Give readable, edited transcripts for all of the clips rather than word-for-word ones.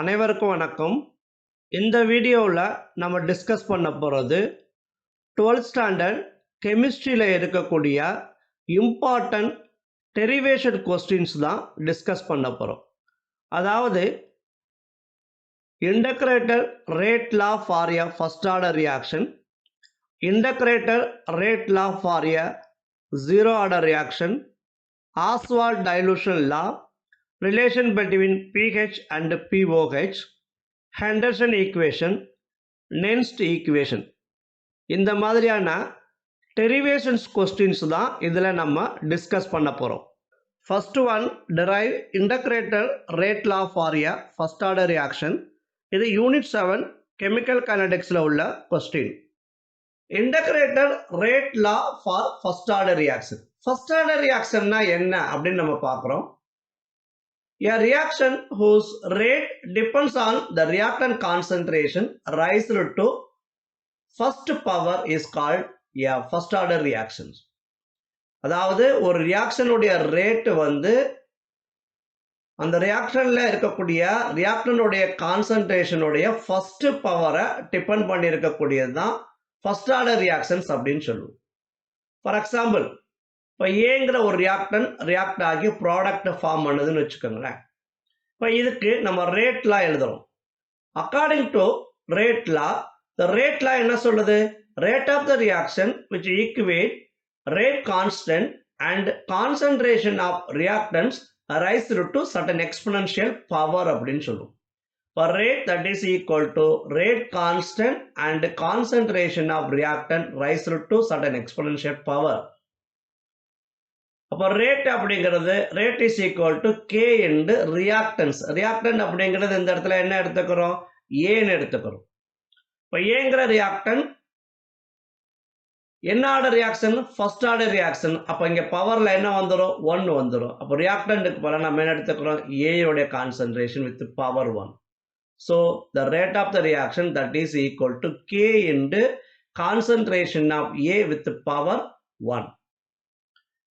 அனைவருக்கும் வணக்கம். இந்த வீடியோவில் நம்ம டிஸ்கஸ் பண்ண போகிறது 12th ஸ்டாண்டர்ட் கெமிஸ்ட்ரியில் இருக்கக்கூடிய இம்பார்ட்டன்ட் டெரிவேஷன் கொஸ்டின்ஸ் தான் டிஸ்கஸ் பண்ண போகிறோம். அதாவது integrated rate law for a first order reaction, integrated rate law for a zero order reaction, Oswald dilution law, relation between pH and pOH, Henderson equation, NERNST equation, இந்த மாதிரியான derivations questions தான் இதில் நம்ம discuss பண்ண போகிறோம். First one, derive integrated rate law for a first order reaction. இது unit 7 chemical கைனடிக்ஸில் உள்ள question. Integrated rate law for first order reaction. First order ரியாக்ஷன்னா என்ன அப்படின்னு நம்ம பார்க்குறோம். A reaction whose rate depends on the reactant concentration raised to first power is called a first order reaction. அதாவது ஒரு ரியாக்ஷனுடைய rate வந்து அந்த ரியாக்ஷன்ல இருக்கக்கூடிய ரியாக்டனுடைய கான்சன்ட்ரேஷனுடைய ஃபர்ஸ்ட் பவரை டிபெண்ட் பண்ணி இருக்கக்கூடியது தான் ஃபர்ஸ்ட் ஆர்டர் ரியாக்ஷன்ஸ் அப்படின்னு சொல்லுவோம். ஃபார் எக்ஸாம்பிள், இப்போ ஏங்கிற ஒரு ரியாக்ட் ஆகி ப்ராடக்ட் ஃபார்ம் பண்ணுதுன்னு வச்சுக்கோங்களேன். இப்போ இதுக்கு நம்ம ரேட் லா எழுதுறோம். According to rate law, the rate law என்ன சொல்லுது? Rate of the reaction which equate rate constant and concentration of reactants raised to certain exponential power அப்படின்னு சொல்லுவோம். For rate that is equal to rate constant and concentration of reactant raised to certain exponential power. அப்போ rate அப்படிங்கிறது rate is equal to k into reactance. Reactant அப்படிங்கிறது இந்த இடத்துல என்ன எடுத்துக்கிறோம்? ஏன்னு எடுத்துக்கிறோம். இப்போ ஏங்கிற ரியாக்டன் என்ன order reaction? First order reaction. அப்போ இங்கே பவரில் என்ன வந்துடும்? 1 வந்துடும். அப்போ ரியாக்டன்ட்டுக்கு போல நம்ம என்ன எடுத்துக்கிறோம்? ஏயோடைய concentration with power 1. So the rate of the reaction that is equal to k into concentration of A with power 1.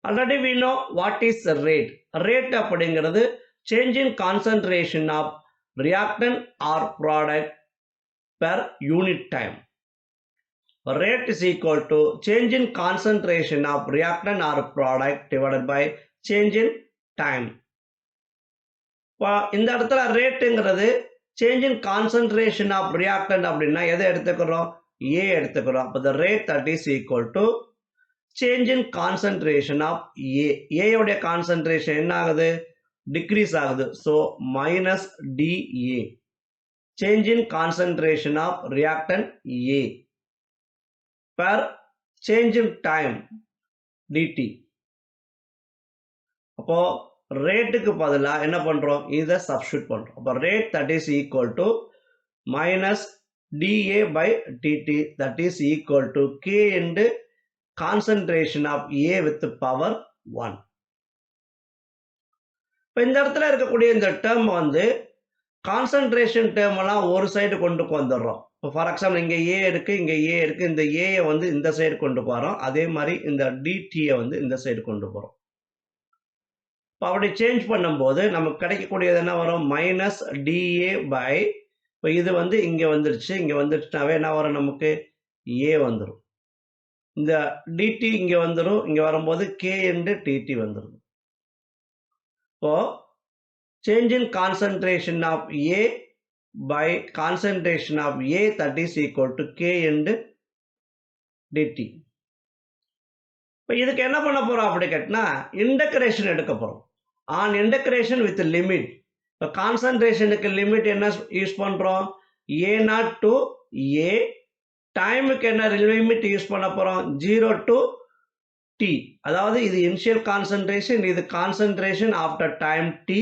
Already we know what is rate. Rate அப்படிங்கிறது change in concentration of reactant or product per unit time. Rate is equal to change in concentration of reactant or product divided by change in time. இந்த இடத்துல ரேட்டுங்கிறது change in concentration of reactant அப்படின்னா எதை எடுத்துக்கிறோம்? A எடுத்துக்கிறோம். அப்போ the rate that is equal to change in concentration of A. A உடைய concentration என்ன ஆகுது? Decrease ஆகுது. So minus dA. Change in concentration of reactant A per change in time dt. அப்போ ரேட்டுக்கு பதிலாக என்ன பண்றோம்? இதை சப்ஸ்டியூட் பண்றோம். அப்போ rate that is equal to minus dA by dt that is equal to K into concentration of A with power 1. இப்போ இந்த இடத்துல இருக்கக்கூடிய இந்த டேர்ம் வந்து கான்சன்ட்ரேஷன் டேர்ம் எல்லாம் ஒரு சைடு கொண்டு வந்துடுறோம். இப்போ ஃபார் எக்ஸாம்பிள் இங்கே ஏ இருக்கு, இங்கே ஏ இருக்கு, இந்த ஏயை வந்து இந்த சைடு கொண்டு போகிறோம். அதே மாதிரி இந்த டிடியை வந்து இந்த சைடு கொண்டு போகிறோம். இப்போ அப்படி சேஞ்ச் பண்ணும்போது நமக்கு கிடைக்கக்கூடியது என்ன வரும்? மைனஸ் டிஏ பை, இப்போ இது வந்து இங்கே வந்துருச்சு, இங்கே வந்துருச்சுனாவே என்ன வரும்? நமக்கு ஏ வந்துடும். இந்த டிடி இங்கே வந்துடும், இங்கே வரும்போது கே இன்டு டிடி வந்துடும். இப்போ change in concentration of A by concentration of A that is equal to k into dt. இப்போ இதுக்கு என்ன பண்ண போகிறோம் அப்படி கேட்டினா இன்டகிரேஷன் எடுக்க போகிறோம். On integration with limit. இப்போ கான்சன்ட்ரேஷனுக்கு லிமிட் என்ன யூஸ் பண்ணுறோம்? A0 டு ஏ. டைமுக்கு என்ன லிமிட் யூஸ் பண்ண போகிறோம்? 0 டு டி. அதாவது இது இனிஷியல் கான்சன்ட்ரேஷன், இது கான்சன்ட்ரேஷன் ஆஃப்டர் டைம் டி.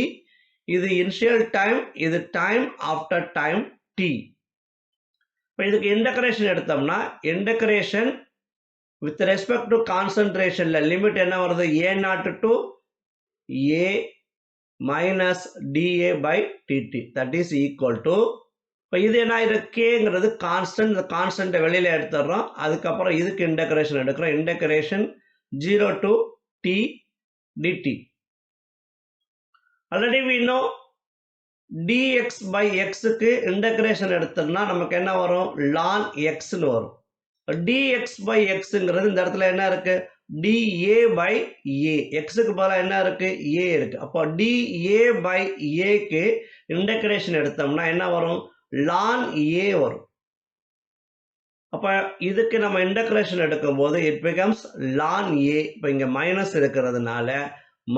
இது இனிஷியல் டைம், இது டைம் ஆஃப்டர் டைம் டி. இப்போ இதுக்கு இன்டகிரேஷன் எடுத்தோம்னா இன்டகிரேஷன் வித் ரெஸ்பெக்ட் டு கான்சன்ட்ரேஷனில் லிமிட் என்ன வருது? A0 to A minus dA by dt that is equal to, இப்போ இது என்ன ஆயிருக்கு? கேங்கிறது கான்ஸ்டன்ட். இந்த கான்ஸ்டன்ட்டை வெளியில் எடுத்துடுறோம். அதுக்கப்புறம் இதுக்கு இன்டகிரேஷன் எடுக்கிறோம். Integration 0 to t dt. Already we know dx by x க்கு இன்டகிரேஷன் எடுத்தோம்னா நமக்கு என்ன வரும் ln x ன்னு வரும். dx by xங்கிறது இந்த இடத்துல என்ன இருக்கு dA by a, xக்கு பதிலா என்ன இருக்கு a இருக்கு. அப்போ dA by a க்கு இன்டகிரேஷன் எடுத்தோம்னா என்ன வரும் ln a வரும். அப்ப இதுக்கு நம்ம இன்டகிரேஷன் எடுக்கும்போது it becomes ln a. இப்போ இங்க மைனஸ் இருக்கிறதுனால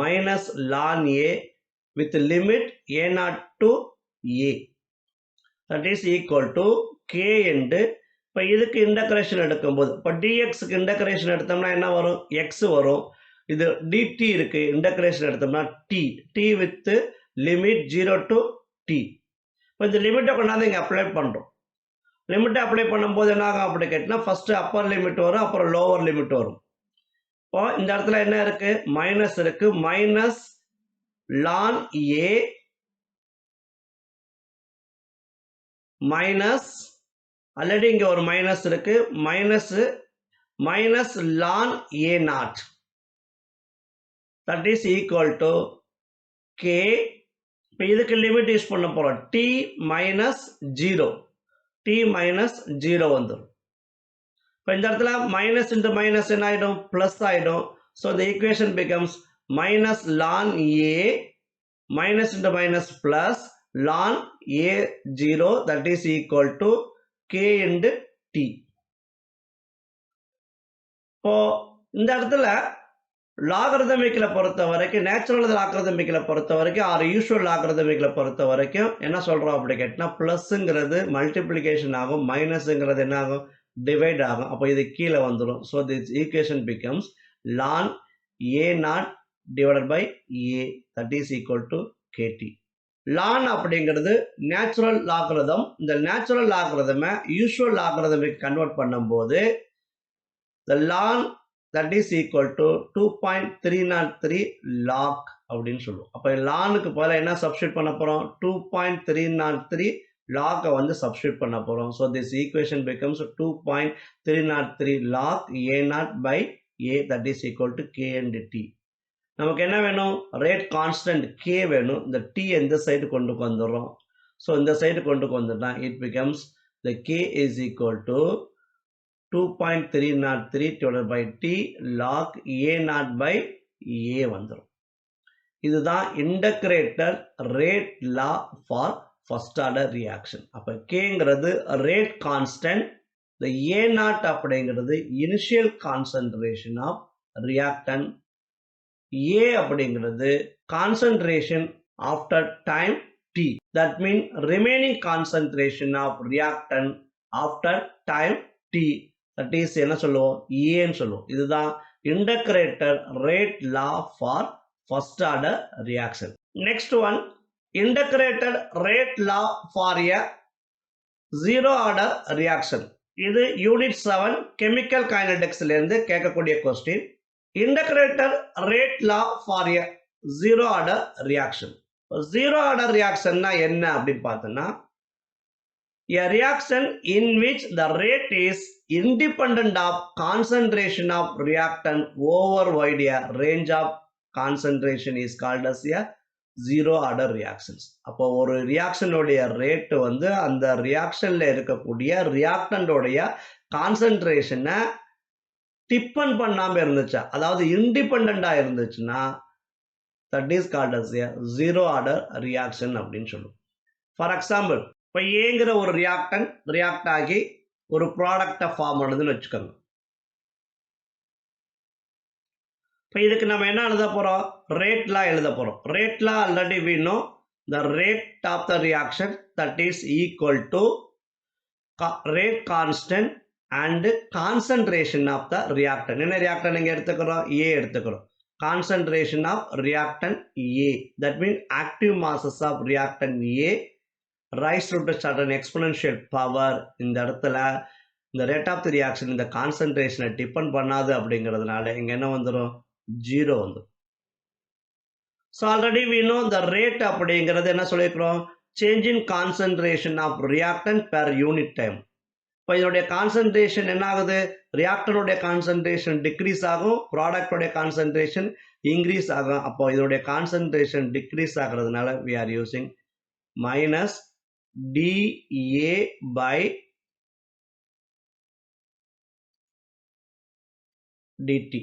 minus ln a with limit a0 to a, that is equal to k into, இப்போ இதுக்கு இன்டகிரேஷன் எடுக்கும்போது இப்போ dx க்கு இன்டகிரேஷன் எடுத்தோம்னா என்ன வரும் x வரும். இது dt இருக்கு, இன்டகிரேஷன் எடுத்தோம்னா t with limit 0 to t. இப்போ இந்த லிமிட்டை கொண்டாந்து இங்கே அப்ளை பண்ணுறோம். லிமிட்டை அப்ளை பண்ணும்போது என்ன ஆகும் அப்படி கேட்டினா ஃபர்ஸ்ட் அப்பர் லிமிட் வரும், அப்புறம் லோவர் லிமிட் வரும். இப்போ இந்த இடத்துல என்ன இருக்கு மைனஸ் இருக்கு, minus ln a minus, already இங்க ஒரு மைனஸ் இருக்கு, minus minus ln a0, that is equal to k. இப்போ இதுக்கு லிமிட் யூஸ் பண்ண போறோம் t மைனஸ் 0, t மைனஸ் 0 வந்துடும். இப்போ இந்த இடத்துல மைனஸ் இன்டு மைனஸ் என்ன ஆயிடும் பிளஸ் ஆயிடும். So the equation becomes minus ln a minus into minus plus ln a0, that is equal to k into t. இப்போ இந்த இடத்துல லாகரிதமிக்ல பொறுத்த வரைக்கும், நேச்சுரல் லாகரிதமிக்ல பொறுத்த வரைக்கும் ஆர் யூஷுவல் லாகரிதமிக்ல பொறுத்த வரைக்கும் என்ன சொல்றோம் அப்படி கேட்டினா பிளஸ்ங்கிறது மல்டிப்ளிகேஷன் ஆகும், மைனஸ்ங்கிறது என்ன ஆகும் டிவைட் ஆகும். அப்போ இது கீழே வந்துடும். So this equation becomes ln a0 divided by a, that is equal to kt. ln அப்படிங்கிறது நேச்சுரல் லாகரிதம். இந்த நேச்சுரல் லாகரிதமை யூஷுவல் லாகரிதமிக் கன்வெர்ட் பண்ணும்போது the ln that is equal to 2.303 log அப்படின்னு சொல்லுவோம். அப்போ lnக்கு பதிலாக என்ன சப்ஸ்டியூட் பண்ண போறோம் 2.303 log வந்து சப்ஸ்டியூட் பண்ண போறோம். So this equation becomes 2.303 log a0 by a, that is equal to k and t. நமக்கு என்ன வேணும் ரேட் கான்ஸ்டன்ட் k வேணும். இந்த t எந்த சைடு கொண்டு வந்துடுறோம். ஸோ இந்த சைடு கொண்டு வந்துட்டா it becomes the k is equal to 2.303 divided by t log a0 by a வந்துடும். இதுதான் integrated rate law for first order reaction. அப்போ கேங்கிறது ரேட் கான்ஸ்டன்ட், இந்த a0 அப்படிங்கிறது initial concentration of reactant, a அப்படிங்கிறது concentration after time t, that mean remaining concentration of reactant after time t, that is என்ன சொல்லுவோம் a ன்னு சொல்லுவோம். இதுதான் integrated rate law for first order reaction. Next one integrated rate law for a zero order reaction. இது unit 7 chemical கைனடிக்ஸ்ல இருந்து கேட்கக்கூடிய question. Integrated rate law for a zero order reaction. Zero order ரியாக்ஷன்னா என்ன அப்படின்னு பார்த்தோம்னா a reaction in which the rate is independent of concentration of reactant over wide a range of concentration is called as a zero order reactions. அப்போ ஒரு ரியாக்ஷனுடைய rate வந்து அந்த ரியாக்ஷன்ல இருக்கக்கூடிய ரியாக்டன்டோடைய கான்சன்ட்ரேஷனை depend பண்ணாம இருந்துச்சா, அதாவது இண்டிபெண்டா இருந்துச்சுன்னா that is called as a zero order reaction அப்படின்னு சொல்லுவோம். ஃபார் எக்ஸாம்பிள் இப்போ ஏங்கிற ஒரு ரியாக்டன் ரியாக்ட் ஆகி ஒரு ப்ராடக்டை ஃபார்ம் பண்ணுதுன்னு வச்சுக்கோங்க. இப்போ இதுக்கு நம்ம என்ன எழுத போறோம் ரேட்லா எழுத போறோம். ரேட்லா already we know the rate of the reaction that is equal to rate constant and concentration of the reactant. என்ன ரியாக்டன் இங்க எடுத்துக்கிறோம் A எடுத்துக்கிறோம். Concentration of reactant A, that means active masses of reactant A rise to a certain exponential power. இந்த இடத்துல இந்த rate of the reaction இந்த கான்சன்ட்ரேஷனை depend பண்ணாது அப்படிங்கிறதுனால இங்க என்ன வந்துடும் 0 வந்துடும். So already we know the rate அப்படிங்கிறது என்ன சொல்லியிருக்கிறோம் change in concentration of reactant per unit time. இப்போ இதனுடைய கான்சன்ட்ரேஷன் என்ன ஆகுது ரியாக்டனுடைய கான்சன்ட்ரேஷன் டிக்ரீஸ் ஆகும், ப்ராடக்டோடைய கான்சன்ட்ரேஷன் இன்க்ரீஸ் ஆகும். அப்போ இதனுடைய கான்சன்ட்ரேஷன் டிக்ரீஸ் ஆகிறதுனால we are using minus dA by dt.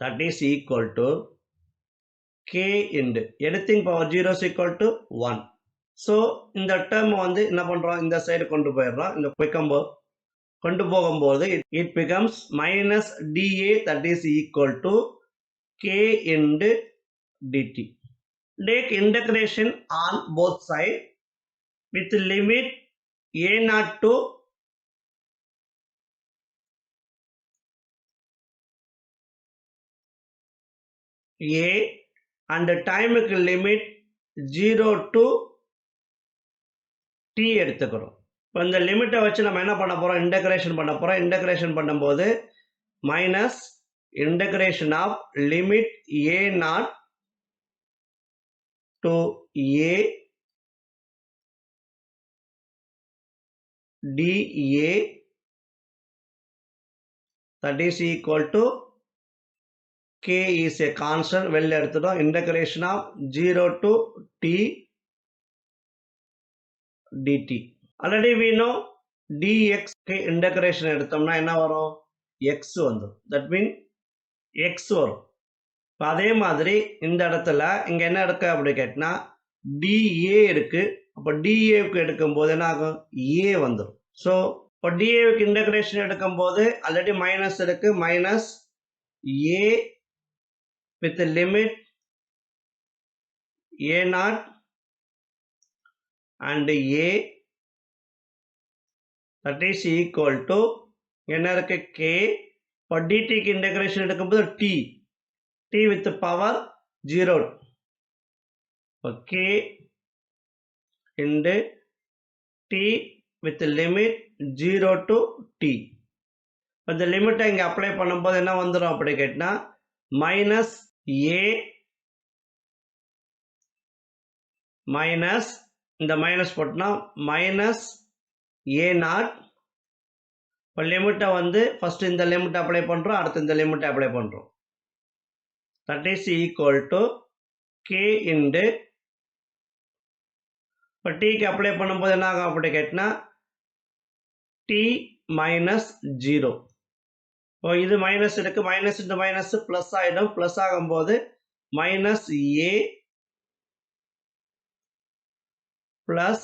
That is equal to k into anything power 0 is equal to 1. So இந்த term வந்து என்ன பண்றோம், இந்த சைடு கொண்டு போயிடுறோம். இந்த கொண்டு போகும்போது it becomes minus dA, that is equal to k into dt. Take integration on both sides with limit a0 to a and time limit 0 to t எடுத்துக்கிறோம். இப்போ இந்த லிமிட்டை வச்சு நம்ம என்ன பண்ண போறோம், இன்டகிரேஷன் பண்ண போறோம். இன்டகிரேஷன் பண்ணும்போது minus integration of limit a0 to a dA, that is equal to k is a constant, வெளில எடுத்துட்டோம். integration of 0 to t dt. already we know dx integration எடுத்தோம்னா என்ன வரும், x வந்துரும். that means x வரும். அதே மாதிரி இந்த இடத்துல இங்க என்ன எடுக்க அப்படி கேட்டா dA இருக்கு. அப்ப dA க்கு எடுக்கும்போது என்ன ஆகும், a வந்துரும். so இப்போ dA க்கு இன்டகிரேஷன் எடுக்கும்போது ஆல்ரெடி மைனஸ் இருக்கு, minus a with the limit a0 and a, that is equal to என்ன இருக்கு k. இப்போ dt க்கு இன்டகிரேஷன் எடுக்கும்போது t with the power 0. k into t with the limit 0 to t. இந்த லிமிட்டை இங்க அப்ளை பண்ணும்போது என்ன வந்துரும் அப்படி கேட்டா மைனஸ் a மைனஸ் இந்த மைனஸ் போட்டோம்னா மைனஸ் a0. இப்போ லிமிட்டை வந்து ஃபர்ஸ்ட் இந்த லிமிட் அப்ளை பண்றோம், அடுத்து இந்த லிமிட்டை அப்ளை பண்றோம். that is equal to k into இப்போ t க்கு அப்ளை பண்ணும்போது என்ன ஆகும் அப்படி கேட்டா t minus 0. இப்போ இது மைனஸ் இருக்கு, மைனஸ் இன்டு மைனஸ் பிளஸ் ஆயிடும். பிளஸ் ஆகும்போது minus a plus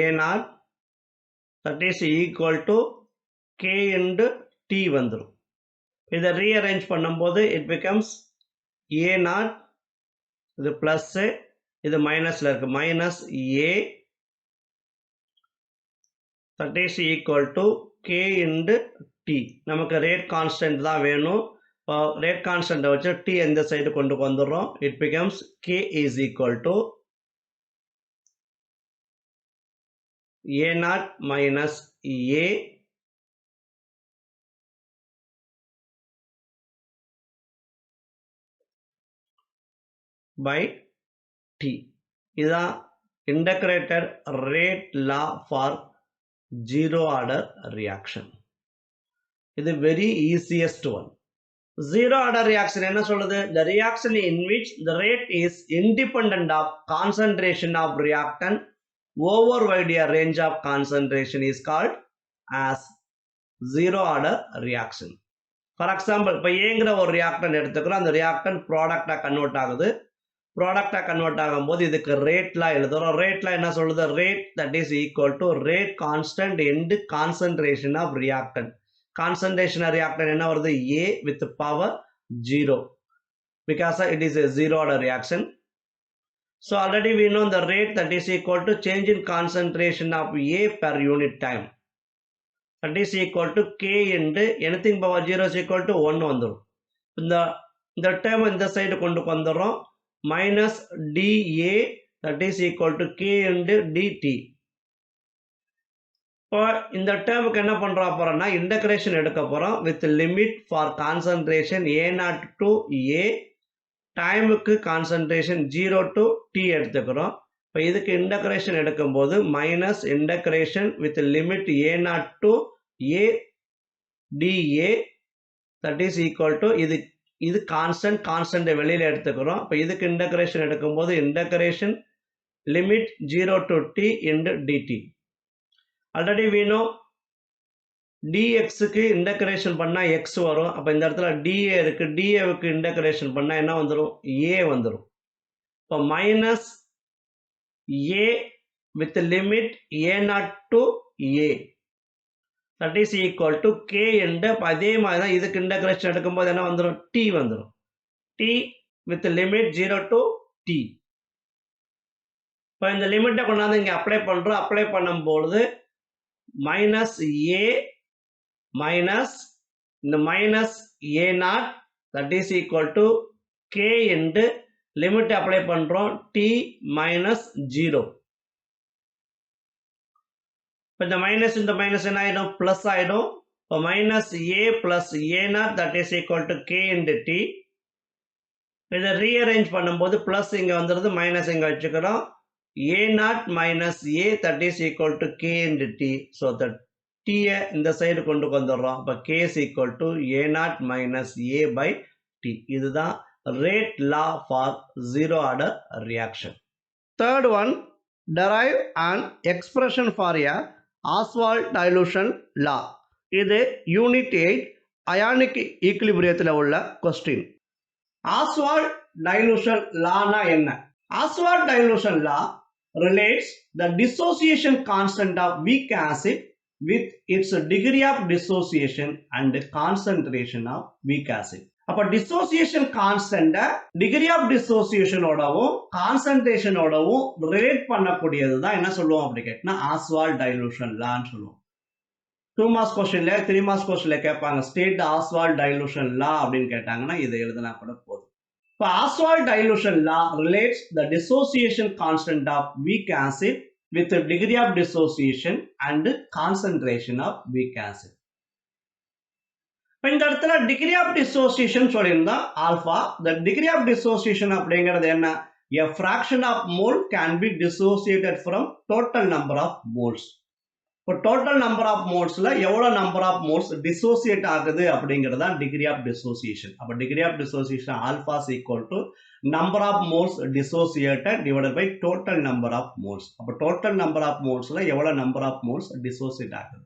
a0, that is equal to k into t வந்துரும். இதை ரீஅரேஞ்ச் பண்ணும்போது it becomes a0, இது பிளஸ், இது மைனஸ்ல இருக்கு, minus a, that is equal to k into t. நமக்கு ரேட் கான்ஸ்டன்ட் தான் வேணும். இப்போ ரேட் கான்ஸ்டன்ட் வச்சு t இந்த சைடு கொண்டு வந்துடுறோம். it becomes k is equal to a0 minus a by t. இதுதான் integrated rate law for zero order reaction. இது very easiest one. Zero order reaction என்ன சொல்லுது, the reaction in which the rate is independent of concentration of reactant over wide a range of concentration is called as zero order reaction. For example, இப்போ ஏங்கிற ஒரு reactant எடுத்துக்கிறோம், அந்த reactant ப்ராடக்டா convert ஆகுது. ப்ராடக்டா convert ஆகும்போது இதுக்கு ரேட்லாம் எழுதுறோம். ரேட்லாம் என்ன சொல்லுது, rate that is equal to rate constant into concentration of reactant. Concentration of reactant என்ன வருது, a with power 0 because it is a zero order reaction. So already we know the rate that is equal to change in concentration of a per unit time, that is equal to k into anything power 0 is equal to 1 வந்துரும். இந்த term இந்த side கொண்டு வந்துடுறோம். minus dA, that is equal to k into dt. இப்போ இந்த டேர்முக்கு என்ன பண்றோம் போறோம்னா இன்டகிரேஷன் எடுக்க போறோம் with limit for concentration a0 to a, டைமுக்கு கான்சன்ட்ரேஷன் 0 to t எடுத்துக்கிறோம். இப்போ இதுக்கு இன்டகிரேஷன் எடுக்கும்போது minus integration with limit a0 to a dA, that is equal to இது இது கான்ஸ்டன்ட் வெளியில் எடுத்துக்கிறோம். இப்போ இதுக்கு இன்டகிரேஷன் எடுக்கும்போது integration limit 0 to t into dt. Already we know dx க்கு இன்டகிரேஷன் பண்ணா x வரும். அப்ப இந்த இடத்துல dA இருக்கு. dA க்கு இன்டகிரேஷன் பண்ணா என்ன வந்துரும்? a வந்துரும். இப்போ minus a with limit a0 to a. That is equal to k into அதே மாதிரி தான் இதுக்கு இன்டகிரேஷன் எடுக்கும்போது என்ன வந்துரும்? t வந்துரும். t with limit 0 to t. இப்போ இந்த லிமிட்டை கொண்டாந்து இங்கே அப்ளை பண்ணுறோம். அப்ளை பண்ணும்பொழுது மைனஸ் ஏ மைனஸ் இந்த minus A naught that is equal to k என்று லிமிட்டை அப்ளை பண்ணுறோம். T minus 0. இப்போ இந்த மைனஸ் என்ன ஆகிடும்? ப்ளஸ் ஆகிடும். இப்போ minus A plus A naught that is equal to k into t. இதை ரீஅரேஞ்ச் பண்ணும்போது ப்ளஸ் இங்கே வந்துடுது, மைனஸ் இங்கே வச்சுக்கிறோம். a0 minus a that is equal to k into t. So the t இந்த சைடு கொண்டு வந்துடுறோம். அப்போ k is equal to a0 minus a by t. இதுதான் rate law for zero order reaction. Third one, derive an expression for a Oswald dilution law. இது unit 8 ionic ஈக்குலிபிரியத்தில் உள்ள question. Oswald dilution lawனா என்ன? Oswald dilution law relates the dissociation constant of weak acid with its degree of dissociation and concentration of weak acid. அப்ப dissociation constant degree of dissociation ஓடவும் concentration ஓடவும் relate பண்ணக்கூடியது தான் என்ன சொல்லுவோம் அப்படி கேட்டா Oswald dilution law ன்னு சொல்லுவோம். 2 மார்க்ஸ் क्वेश्चनல 3 மார்க்ஸ் क्वेश्चनல கேட்பாங்க state the Oswald dilution law அப்படின்னு கேட்டாங்கன்னா இதை எழுதினா கூட போதும். இப்போ Oswald dilution law relates the dissociation constant of weak acid with the degree of dissociation and concentration of weak acid. இப்போ இந்த இடத்துல degree of dissociation சொல்லியிருந்தா alpha. The degree of dissociation அப்படிங்கிறது என்ன? A fraction of mole can be dissociated from total number of moles. இப்போ total number of molesல எவ்வளோ number of moles dissociate ஆகுது அப்படிங்கிறது தான் degree of dissociation. அப்போ degree of dissociation alpha is equal to number of moles dissociated divided by total number of moles. அப்போ total number of molesல எவ்வளோ number of moles dissociate ஆகுது.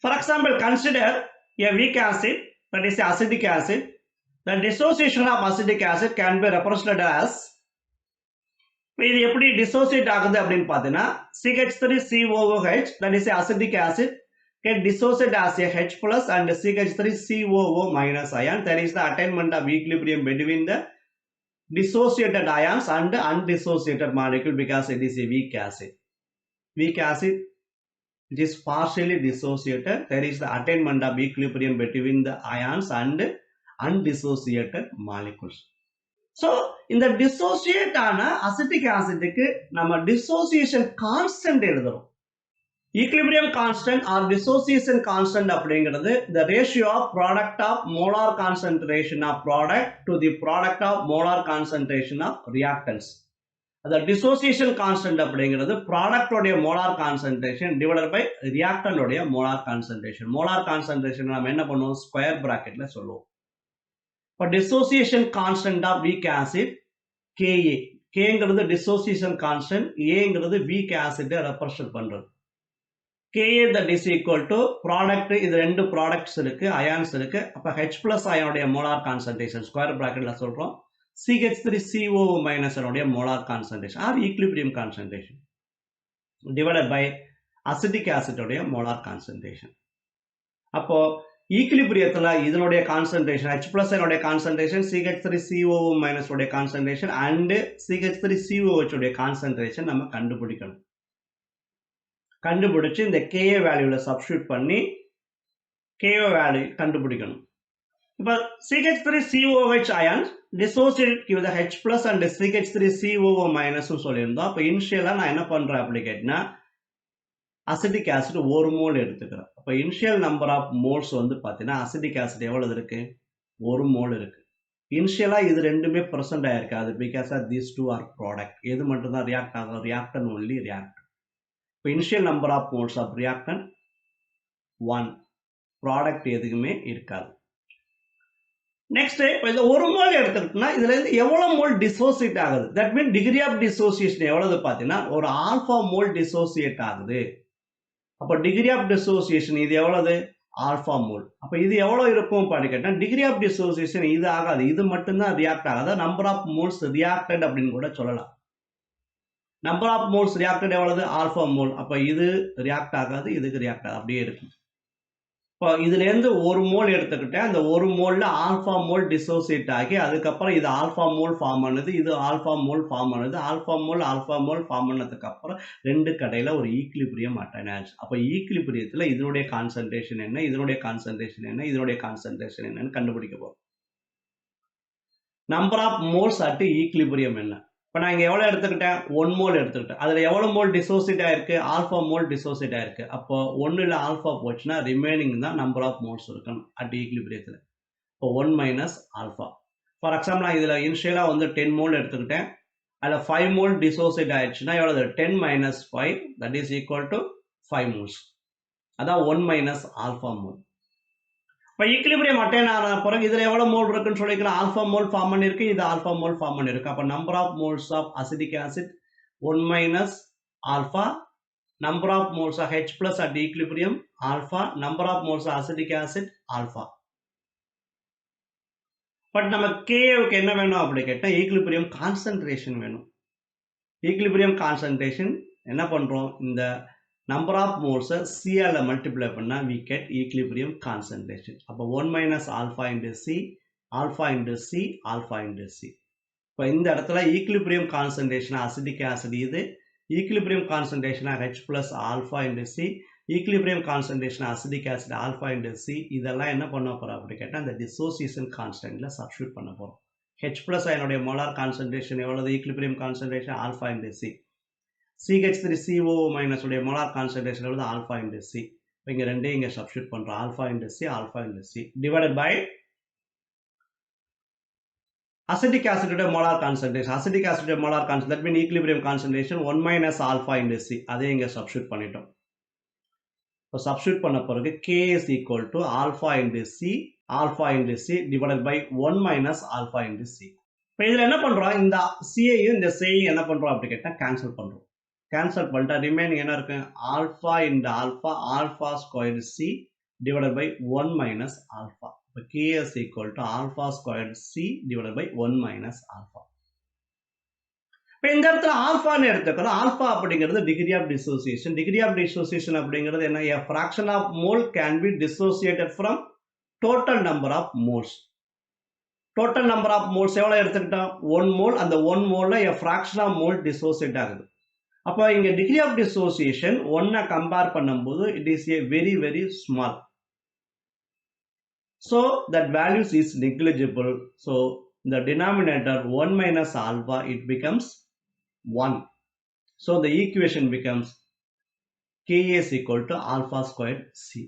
For example, consider a weak acid, that is acidic acid. The dissociation of acidic acid can be represented as, இது எப்படி dissociate ஆகுது அப்படின்னு பார்த்தீங்கன்னா CH3COOH, that is acidic acid, get dissociated as a H plus and CH3COO minus ion. There is the attainment of equilibrium between the dissociated ions and undissociated molecule because it is a weak acid. Weak acid, it is partially dissociated. There is the attainment of equilibrium between the ions and undissociated molecules. So இந்த dissociate ஆன acetic ஆசிட்டுக்கு நம்ம dissociation constant எழுதுறோம். Equilibrium constant or dissociation constant அப்படிங்கிறது the ratio of product of molar concentration of product to the product of molar concentration of reactants. The dissociation constant அப்படிங்கிறது product உடைய molar concentration divided by reactant உடைய molar concentration. Molar concentration நம்ம என்ன பண்ணுவோம்? Square பிராக்கெட்ல சொல்லுவோம். For dissociation constant of weak acid Ka. Kங்கிறது dissociation constant, Aங்கிறது weak acid represent பண்றது. Ka that is equal to product, இது ரெண்டு products இருக்கு, ions இருக்கு. அப்ப H plus ion உடைய molar concentration ஸ்கொயர் பிராக்கெட்ல சொல்றோம். CH3COO minus உடைய molar concentration or equilibrium concentration divided by acidic acid உடைய molar concentration. அப்போ ஈக்குலிபிரியத்தில் இதனுடைய கான்சன்ட்ரேஷன் H plus உடைய கான்சன்ட்ரேஷன், CH3COO minus உடைய கான்சன்ட்ரேஷன் அண்ட் CH3COH உடைய கான்சன்ட்ரேஷன் நம்ம கண்டுபிடிக்கணும். கண்டுபிடிச்சு இந்த Ka வேல்யூல சப்ஸ்டிட்யூட் பண்ணி Ko வேல்யூ கண்டுபிடிக்கணும். இப்போ CH3COH ions dissociate with the H plus and CH3COO minus சொல்லியிருந்தோம். அப்போ இனிஷியலாக நான் என்ன பண்ணுறேன் அப்படி கேட்டினா அசிட்டிக் ஆசிட் 1 மோல் எடுத்துக்கிறேன். அப்போ இனிஷியல் நம்பர் ஆஃப் மோல்ஸ் வந்து பார்த்தீங்கன்னா அசிட்டிக் ஆசிட் எவ்வளவு இருக்கு? 1 மோல் இருக்கு. இனிஷியலாக இது ரெண்டுமே ப்ரெசென்ட் ஆயிருக்கு. அது because of these two are product. எது மட்டும்தான் ரியாக்ட் ஆகும்? Reactant only react. இப்போ initial number of moles of reactant 1, product எதுக்குமே இருக்காது. நெக்ஸ்ட் இப்போ இந்த ஒரு மோல் எடுத்துக்கிட்டோம்னா இதுல இருந்து எவ்வளவு மோல் டிசோசியேட் ஆகுது, that mean degree of dissociation எவ்வளவு பார்த்தீங்கன்னா ஒரு ஆல்பா மோல் டிசோசியேட் ஆகுது. அப்போ டிகிரி ஆஃப் டிசோசியேஷன் இது எவ்வளவு, ஆல்பா மோல். அப்போ இது எவ்வளவு இருக்கும் கேட்டா டிகிரி ஆஃப் டிசோசியேஷன் இது ஆகாது, இது மட்டும்தான் ரியாக்ட் ஆகாது. நம்பர் ஆஃப் மோல்ஸ் ரியாக்டட் அப்படின்னு கூட சொல்லலாம். நம்பர் ஆஃப் மோல்ஸ் ரியாக்டட் எவ்வளவு, ஆல்பா மோல். அப்போ இது ரியாக்ட் ஆகாது, இதுக்கு ரியாக்ட் ஆகாது, அப்படியே இருக்கும். இப்போ இதுல இருந்து ஒரு மோல் எடுத்துக்கிட்டேன், அந்த ஒரு மோல்ல ஆல்பா மோல் டிசோசியேட் ஆகி அதுக்கப்புறம் இது ஆல்பா மோல் ஃபார்ம் ஆனது, இது ஆல்பா மோல் ஃபார்ம் ஆனது. ஆல்பா மோல் ஃபார்ம் பண்ணதுக்கு அப்புறம் ரெண்டு கடையில ஒரு ஈக்லிபிரியம் அட்டைன் ஆச்சு. அப்போ ஈக்லிபிரியத்துல இதனுடைய கான்சன்ட்ரேஷன் என்ன, இதனுடைய கான்சன்ட்ரேஷன் என்ன, இதனுடைய கான்சன்ட்ரேஷன் என்னன்னு கண்டுபிடிக்க போறோம். Number of moles at equilibrium என்ன. இப்போ நான் இங்கே எவ்வளோ எடுத்துக்கிட்டேன், 1 மோல் எடுத்துக்கிட்டேன். அதில் எவ்வளோ மோல் டிசோசியேட் ஆயிருக்கு, ஆல்ஃபா மோல் டிசோசியேட் ஆயிருக்கு. அப்போ 1ல் ஆல்ஃபா போச்சுன்னா ரிமைனிங் தான் நம்பர் ஆஃப் மோல்ஸ் இருக்கணும் அட் ஈக்லிபிரியத்தில். இப்போ 1 மைனஸ் ஆல்ஃபா. ஃபார் எக்ஸாம்பிள் நான் இதில் இனிஷியலாக வந்து 10 மோல் எடுத்துக்கிட்டேன். அதில் 5 மோல் டிசோசியேட் ஆயிடுச்சுன்னா எவ்வளவு, 10 minus 5 that is equal to 5 moles. அதான் 1 மைனஸ் ஆல்ஃபா மோல். இப்போ ஈக்லிபிரியம் அட்டைன் ஆன பிறகு இதில் எவ்வளோ மோல் இருக்குன்னு சொல்லிக்கலாம், ஆல்ஃபா மோல் ஃபார்ம் பண்ணியிருக்கு, இது ஆல்ஃபா மோல் ஃபார்ம் பண்ணியிருக்கு. அப்போ number of moles of acetic acid 1 minus alpha, number of moles of H plus at equilibrium alpha, number of moles of acetic acid alpha. But நம்ம கேவுக்கு என்ன வேணும் அப்படி கேட்டால் ஈக்லிபிரியம் கான்சன்ட்ரேஷன் வேணும். ஈக்லிபிரியம் கான்சன்ட்ரேஷன் என்ன பண்ணுறோம், இந்த number of moles C ஆல multiply பண்ணா we get equilibrium concentration. அப்போ 1 minus alpha into C, alpha into C, alpha into C. இப்போ இந்த இடத்துல equilibrium concentration acidic acid இது, equilibrium concentration H plus alpha into C, equilibrium concentration acidic acid alpha into C, இதெல்லாம் என்ன பண்ண போறோம் அப்படி கேட்டா இந்த dissociation constantல substitute பண்ண போறோம். H plus அயனுடைய molar concentration எவ்வளவு, equilibrium concentration alpha into C. CH3CO minus உடைய molar concentration எவ்வளவு, alpha into C. இங்க ரெண்டையும் இங்க substitute பண்றோம், alpha into C, alpha into C divided by acetic acid உடைய molar concentration. Acetic acid உடைய molar concentration, that means equilibrium concentration 1 minus alpha into C. அதே இங்க substitute பண்ணிட்டோம். இப்போ substitute பண்ண பிறகு K is equal to alpha into C divided by 1 minus alpha into C. இப்போ இதுல என்ன பண்றோம், இந்த C ஐயும் இந்த C ஐயும் என்ன பண்றோம் அப்படி கேட்டா கேன்சல் பண்றோம். கேன்சல் பண்ணிட்டா ரிமைனிங் என்ன இருக்கு, alpha into alpha, alpha squared C divided by 1 minus alpha. இப்போ Ks equal to alpha squared C divided by 1 minus alpha. இப்போ இந்த இடத்துல ஆல்ஃபான்னு எடுத்துக்கலாம். ஆல்ஃபா அப்படிங்கிறது degree of dissociation. Degree of dissociation அப்படிங்கிறது என்ன, a fraction of mole can be dissociated from total number of moles. total number of moles எவ்வளவு எடுத்துக்கிட்டோம், 1 mole. அந்த 1 mole a fraction of mole dissociate ஆகுது. அப்போ இங்க டிகிரி ஆஃப் டிசோசியேஷன் 1 கம்பேர் பண்ணும்போது it is a very very small, so that values is negligible. So the denominator 1 minus alpha it becomes 1. So the equation becomes Ka is equal to alpha squared C.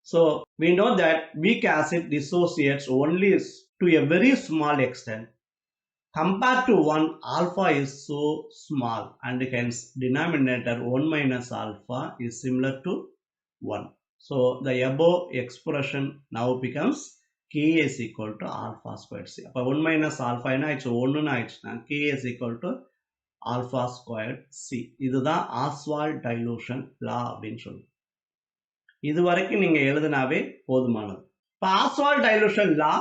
So we know that weak acid dissociates only to a very small extent. Compared to 1, alpha is so small and hence denominator 1 minus alpha is similar to 1. So the above expression now becomes K is equal to alpha squared C. அப்போ 1 minus alpha என்ன ஆயிடுச்சு, 1 ஆயிடுச்சுன்னா K is equal to alpha squared C. இதுதான் Oswald dilution லா அப்படின்னு சொல்லுவோம். இது வரைக்கும் நீங்க எழுதினாவே போதுமானது. இப்போ Oswald dilution law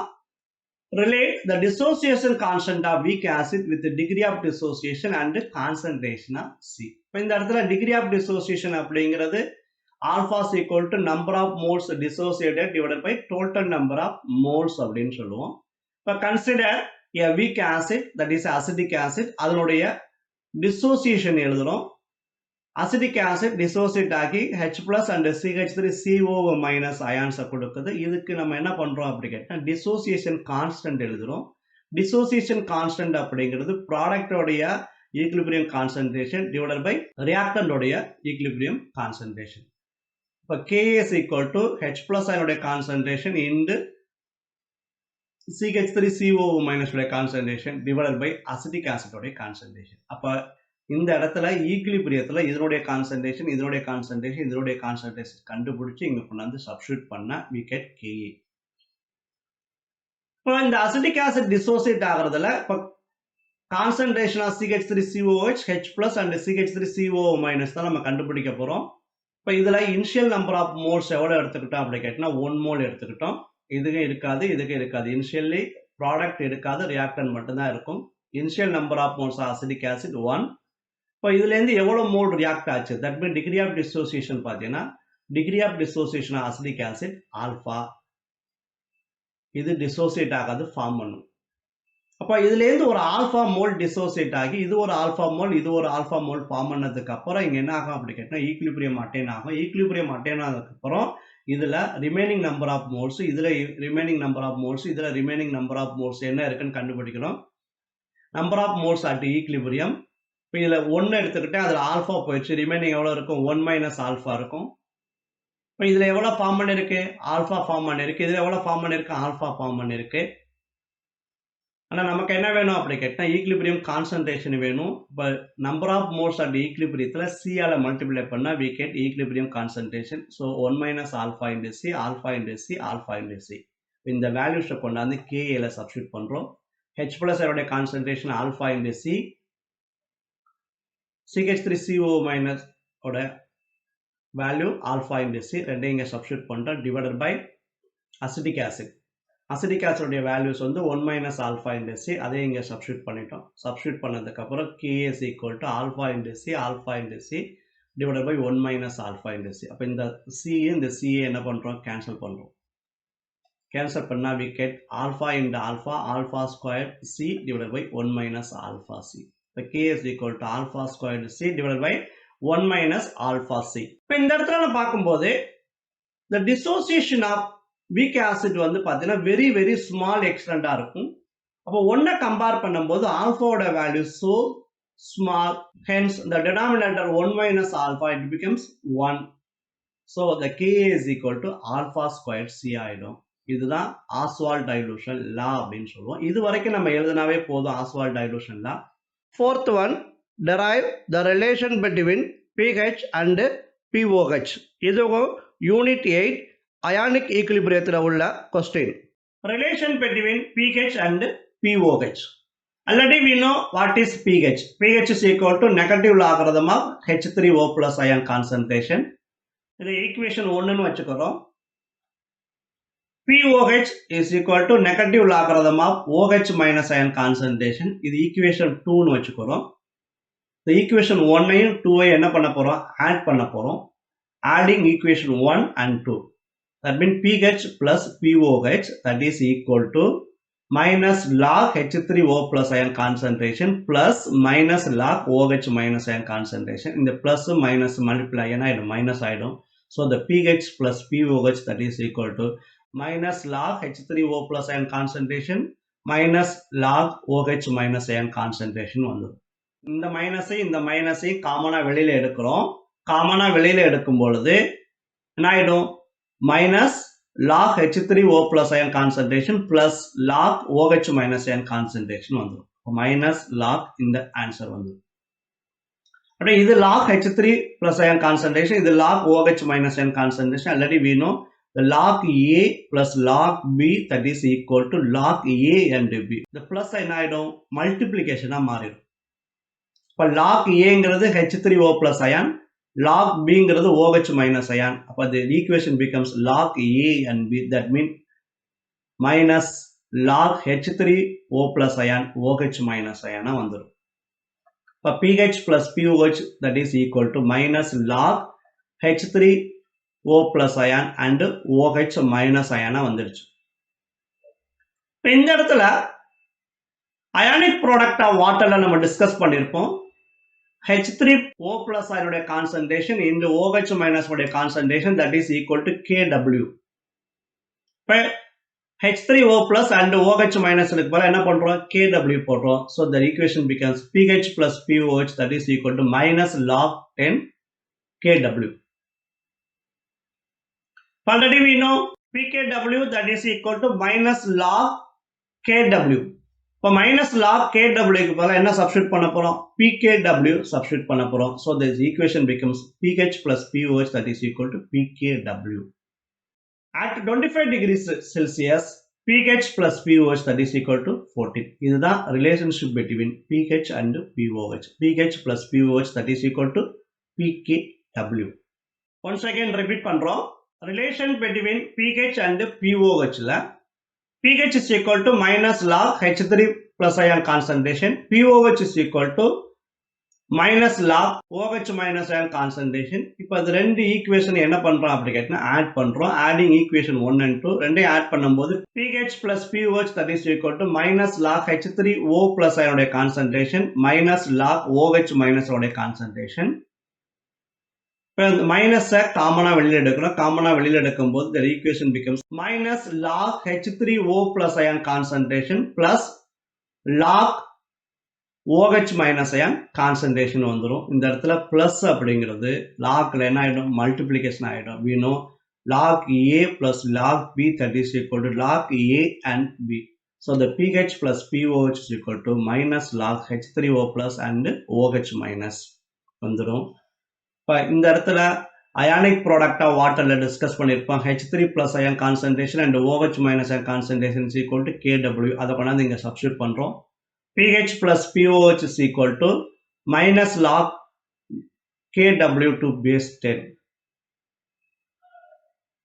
relate the dissociation constant of weak acid with the degree of dissociation and concentration of C. இப்போ இந்த இடத்துல degree of dissociation அப்படிங்கிறது alpha is equal to number of moles dissociated divided by total number of moles அப்படின்னு சொல்லுவோம். இப்போ consider a weak acid, that is acidic acid, அதனுடைய dissociation எழுதுறோம். acidic acid dissociate ஆகி H plus and CH3CO minus ions கொடுக்குது. இதுக்கு நம்ம என்ன பண்றோம் அப்படி கேட்டா dissociation constant எழுதுறோம். dissociation constant அப்படிங்கிறது product உடைய equilibrium concentration divided by reactant உடைய equilibrium concentration. இப்போ K is equal to H plus ion concentration into CH3CO minus உடைய concentration divided by acetic acid உடைய concentration. அப்போ இந்த இடத்துல ஈக்லிபிரியத்துல இதனுடைய கான்சன்ட்ரேஷன், இதனுடைய கான்சன்ட்ரேஷன், இதனுடைய கான்சன்ட்ரேஷன் கண்டுபிடிச்சு இங்க கொண்டாந்து சப்ஸ்டிட்யூட் பண்ணா we get Ka. இப்போ இந்த அசிட்டிக் ஆசிட் டிசோசியேட் ஆகிறதுல இப்போ concentration of CH3COOH H plus and CH3COO minus தான் நம்ம கண்டுபிடிக்க போகிறோம். இப்போ இதில் இனிஷியல் நம்பர் ஆஃப் மோல்ஸ் எவ்வளோ எடுத்துக்கிட்டோம் அப்படி கேட்டினா 1 மோல் எடுத்துக்கிட்டோம். இதுக்கு இருக்காது. இனிஷியலி ப்ராடக்ட் இருக்காது, ரியாக்டன் மட்டும்தான் இருக்கும். Initial number of moles acetic acid 1. இப்போ இதுலேருந்து எவ்வளோ மோல் ரியாக்ட் ஆச்சு, that mean degree of dissociation பார்த்தீங்கன்னா degree of dissociation acetic acid alpha. இது டிசோசியேட் ஆகாது, ஃபார்ம் பண்ணும். அப்போ இதுலேருந்து ஒரு ஆல்ஃபா மோல் டிசோசியேட் ஆகி இது ஒரு ஆல்ஃபா மோல் இது ஒரு ஆல்ஃபா மோல் ஃபார்ம் பண்ணதுக்கு அப்புறம் இங்கே என்ன ஆகும் அப்படி கேட்டால் ஈக்லிபிரியம் அட்டைன் ஆகும். ஈக்லிபிரியம் அட்டைன் ஆனதுக்கப்புறம் இதில் ரிமைனிங் நம்பர் ஆஃப் மோல்ஸ் இதில் ரிமைனிங் நம்பர் ஆஃப் மோல்ஸ் இதில் ரிமைனிங் நம்பர் ஆஃப் மோல்ஸ் என்ன இருக்குன்னு கண்டுபிடிக்கணும். Number of moles at equilibrium. இப்போ இதில் 1 எடுத்துக்கிட்டேன், அதில் ஆல்ஃபா போயிடுச்சு, ரிமைனிங் எவ்வளோ இருக்கும் 1 மைனஸ் ஆல்ஃபா இருக்கும். இப்போ இதில் எவ்வளோ ஃபார்ம் பண்ணியிருக்கு, ஆல்ஃபா ஃபார்ம் பண்ணியிருக்கு. இதில் எவ்வளோ ஃபார்ம் பண்ணியிருக்கு, ஆல்ஃபா ஃபார்ம் பண்ணியிருக்கு. ஆனால் நமக்கு என்ன வேணும் அப்படி கேட்டால் ஈக்லிபிரியம் கான்சன்ட்ரேஷன் வேணும். இப்போ நம்பர் ஆஃப் மோல்ஸ் அட் ஈக்லிபிரியத்தில் சியால் மல்டிப்ளை பண்ணால் we get equilibrium concentration. So 1 minus alpha into c, alpha into c, alpha into c. இந்த வேல்யூஸை கொண்டாந்து கேஏல சப்ஸ்டியூட் பண்ணுறோம். ஹெச் பிளஸ் அதோடைய concentration alpha into c, CH3CO minus ஓட வேல்யூ ஆல்ஃபா இன்டு சி, ரெண்டையும் இங்கே சப்ஸ்டியூட் பண்ணுறோம். Divided by acetic acid. Acetic ஆசிடோடைய வேல்யூஸ் வந்து 1 மைனஸ் ஆல்ஃபா இன்டு சி, அதே இங்கே சப்ஸ்டியூட் பண்ணிட்டோம். சப்ஸ்டியூட் பண்ணதுக்கப்புறம் KA is equal to alpha into C divided by 1 minus alpha into C. அப்போ இந்த சி இந்த சிஏ என்ன பண்ணுறோம், கேன்சல் பண்ணுறோம். கேன்சல் பண்ணால் we get alpha into alpha square C divided by 1 minus alpha C. இப்போ K is equal to alpha square C divided by 1 minus alpha C. இப்போ இந்த இடத்துல நம்ம பார்க்கும்போது the dissociation of weak acid வந்து பார்த்தீங்கன்னா வெரி வெரி ஸ்மால் எக்ஸ்டெண்டாக இருக்கும். அப்போ ஒன்றை கம்பேர் பண்ணும்போது ஆல்ஃபாவோட value so small, hence the denominator 1 minus alpha it becomes 1. So the KA is equal to alpha square c ஆகிடும். இதுதான் ஆஸ்வால்ட் டைலூஷன் லா அப்படின்னு சொல்லுவோம். இது வரைக்கும் நம்ம எழுதினாவே போதும் Oswald dilution law. Fourth one, derive the relation between pH and POH. இது unit 8 ionic ஈக்லிபிரியத்தில் உள்ள question. Relation between pH and POH. Already we know what is pH. pH is equal to negative logarithm of H3O plus ion concentration. இது equation 1ன்னு வச்சுக்கிறோம். POH is equal to negative logarithm of OH minus ion concentration. இது equation 2ன்னு வச்சுக்கிறோம். இந்த equation 1ஐயும் 2ஐயும் என்ன பண்ண போகிறோம், add பண்ண போகிறோம். Adding equation 1 and 2. That means pH plus POH that is equal to minus log H3O plus ion concentration plus minus log OH minus ion concentration. In the plus minus multiply ஆயிடும், minus ஆயிடும். So the pH plus POH that is equal to minus log H3O plus ion concentration minus log OH minus ion concentration வந்துடும். இந்த மைனஸையும் காமனாக வெளியில் எடுக்கிறோம். காமனாக வெளியில் எடுக்கும் பொழுது என்ன ஆகிடும், minus log H3O plus ion concentration plus log OH minus ion concentration வந்துடும். minus log இந்த ஆன்சர் வந்துடும். அப்படியே இது log H3 plus ion concentration, இது log OH minus ion concentration. already we know the log A plus log B that is equal to log A and B. இந்த plus என்ன ஆகிடும், மல்டிப்ளிகேஷனாக மாறிடும். இப்போ log Aங்கிறது H3O plus ion, log B ங்கிறது OH minus ion. அப்போ the equation becomes log A and B, that means minus log H3O plus ion OH minus ion வந்துடும். இப்போ pH plus POH that is equal to minus log H3O plus ion and OH minus ion வந்துடுச்சு. இப்போ இந்த இடத்துல ionic product of வாட்டரில் நம்ம discuss பண்ணியிருப்போம். H3O plus ion concentration into OH minus concentration that is equal to KW. இப்போ H3O plus and OH minus என்ன பண்றோம், KW போடுறோம். So the equation becomes pH plus POH that is equal to minus log 10 KW. Already we know pKW that is equal to minus log KW. இப்போ minus lock கேடபிள்யூக்கு பதிலாக என்ன substitute பண்ண போகிறோம், PKW substitute பண்ண போகிறோம். So this equation becomes pH plus POH that is equal to PKW. At 25 degrees Celsius, pH plus pOH that is equal to 14. இதுதான் relationship between pH and pOH. pH plus pOH that is equal to pKW. Once again repeat பண்றோம். Relation between pH and pOH ல pH is equal to minus log H3 plus ion concentration. pOH is equal to minus log OH minus ion concentration. இப்போ அது ரெண்டு equation என்ன பண்றோம் அப்படி கேட்டா add பண்றோம். adding equation 1 and 2 ரெண்டையும் ஆட் பண்ணும்போது pH plus pOH that is equal to minus log H3O plus ion உடைய concentration minus log OH minus உடைய concentration. இப்போ இந்த மைனஸை காமனா வெளியில எடுக்கிறோம். காமனா வெளியில எடுக்கும்போது the equation becomes minus log H3O plus ion concentration plus log OH minus ion concentration வந்துரும். இந்த இடத்துல plus அப்படிங்கிறது logல என்ன ஆயிடும் மல்டிப்ளிகேஷன் ஆயிடும். we know log A plus log B that is equal to log A and B. So the pH plus pOH is equal to minus log H3O plus and OH minus வந்துரும். இப்போ இந்த இடத்துல ionic product of வாட்டர்ல discuss பண்ணியிருப்போம். H3 plus ion concentration and OH minus ion concentration is equal to KW. அதை கொண்டாந்து இங்க substitute பண்றோம். pH plus pOH is equal to minus log KW to base 10.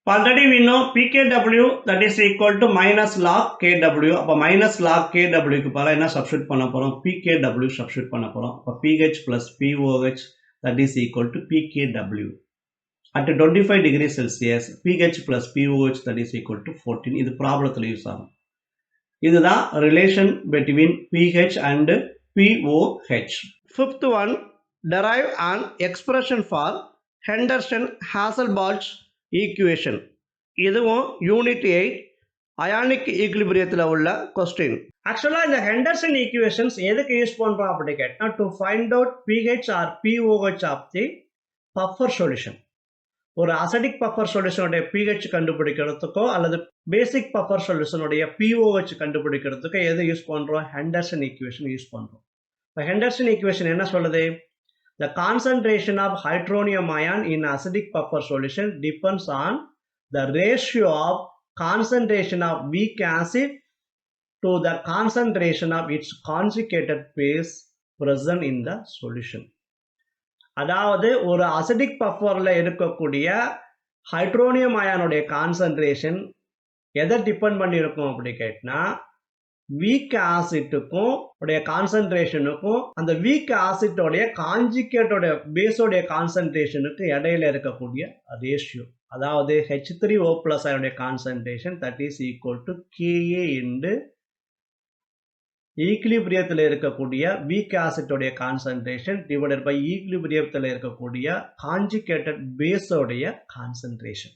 Already we know pKW that is equal to minus log KW. அப்போ minus log KW க்கு பதிலா என்ன substitute பண்ண போறோம் pKW சப்ஸ்டியூட் பண்ண போறோம். அப்போ pH plus pOH that is equal to pKW. At 25 degrees Celsius pH plus pOH that is equal to 14. இது ப்ராப்ளத்தில் யூஸ் ஆகும். இதுதான் relation between pH and pOH. Fifth one, derive an expression for Henderson-Hasselbalch equation. இதுவும் unit 8 ionic ஈக்லிபிரியத்தில் உள்ள question. ஆக்சுவலாக இந்த Henderson equations எதுக்கு use பண்ணுறோம் அப்படி கேட்டால் to find out pH or pOH of the buffer solution. ஒரு அசிடிக் பஃபர் சொல்யூஷனுடைய pH கண்டுபிடிக்கிறதுக்கோ அல்லது பேசிக் பஃபர் சொல்யூஷனுடைய pOH கண்டுபிடிக்கிறதுக்கோ எது யூஸ் பண்ணுறோம் ஹெண்டர்சன் ஈக்குவேஷன் யூஸ் பண்ணுறோம். இப்போ ஹெண்டர்சன் ஈக்குவேஷன் என்ன சொல்லுது? The concentration of hydronium ion in acidic buffer solution depends on the ratio of concentration of weak acid to the concentration of its conjugated base present in the solution. அதாவது ஒரு acidic பஃபர்ல இருக்கக்கூடிய hydronium அயானுடைய concentration எதை depend பண்ணி இருக்கும் அப்படி கேட்டா week ஆசிட்டுக்கும் உடைய கான்சன்ட்ரேஷனுக்கும் அந்த வீக் ஆசிட்டோடைய கான்ஜுகேட்டோட பேஸோடைய கான்சன்ட்ரேஷனுக்கு இடையில இருக்கக்கூடிய ரேஷியோ. அதாவது H3O plus அதனுடைய concentration that is equal to KA into ஈக்லிபிரியத்தில் இருக்கக்கூடிய வீக் ஆசிட்டோடைய கான்சன்ட்ரேஷன் டிவைடட் பை ஈக்லிபிரியத்தில் இருக்கக்கூடிய கான்ஜுகேட்டட் பேஸோடைய கான்சன்ட்ரேஷன்.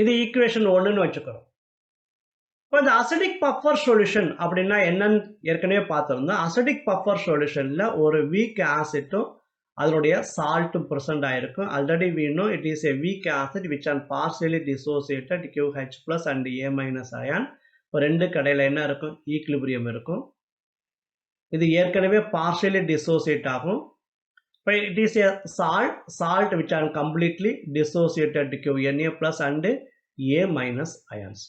இது ஈக்குவேஷன் 1ன்னு வச்சுக்கிறோம். இப்போ இந்த அசிடிக் பஃபர் சொல்யூஷன் அப்படின்னா என்னன்னு ஏற்கனவே பார்த்துருந்தோம். அசிடிக் பஃபர் சொல்யூஷன்ல ஒரு வீக் ஆசிட்டும் அதனுடைய சால்ட்டும் ப்ரெசென்ட் ஆயிருக்கும். Already we know it is a weak acid which are partially dissociated QH plus and A minus ion. இப்போ ரெண்டு கடையில் என்ன இருக்கும் ஈக்லிபிரியம் இருக்கும். இது ஏற்கனவே partially dissociate ஆகும். இப்போ it is a salt which are completely dissociated Na plus and A minus ions.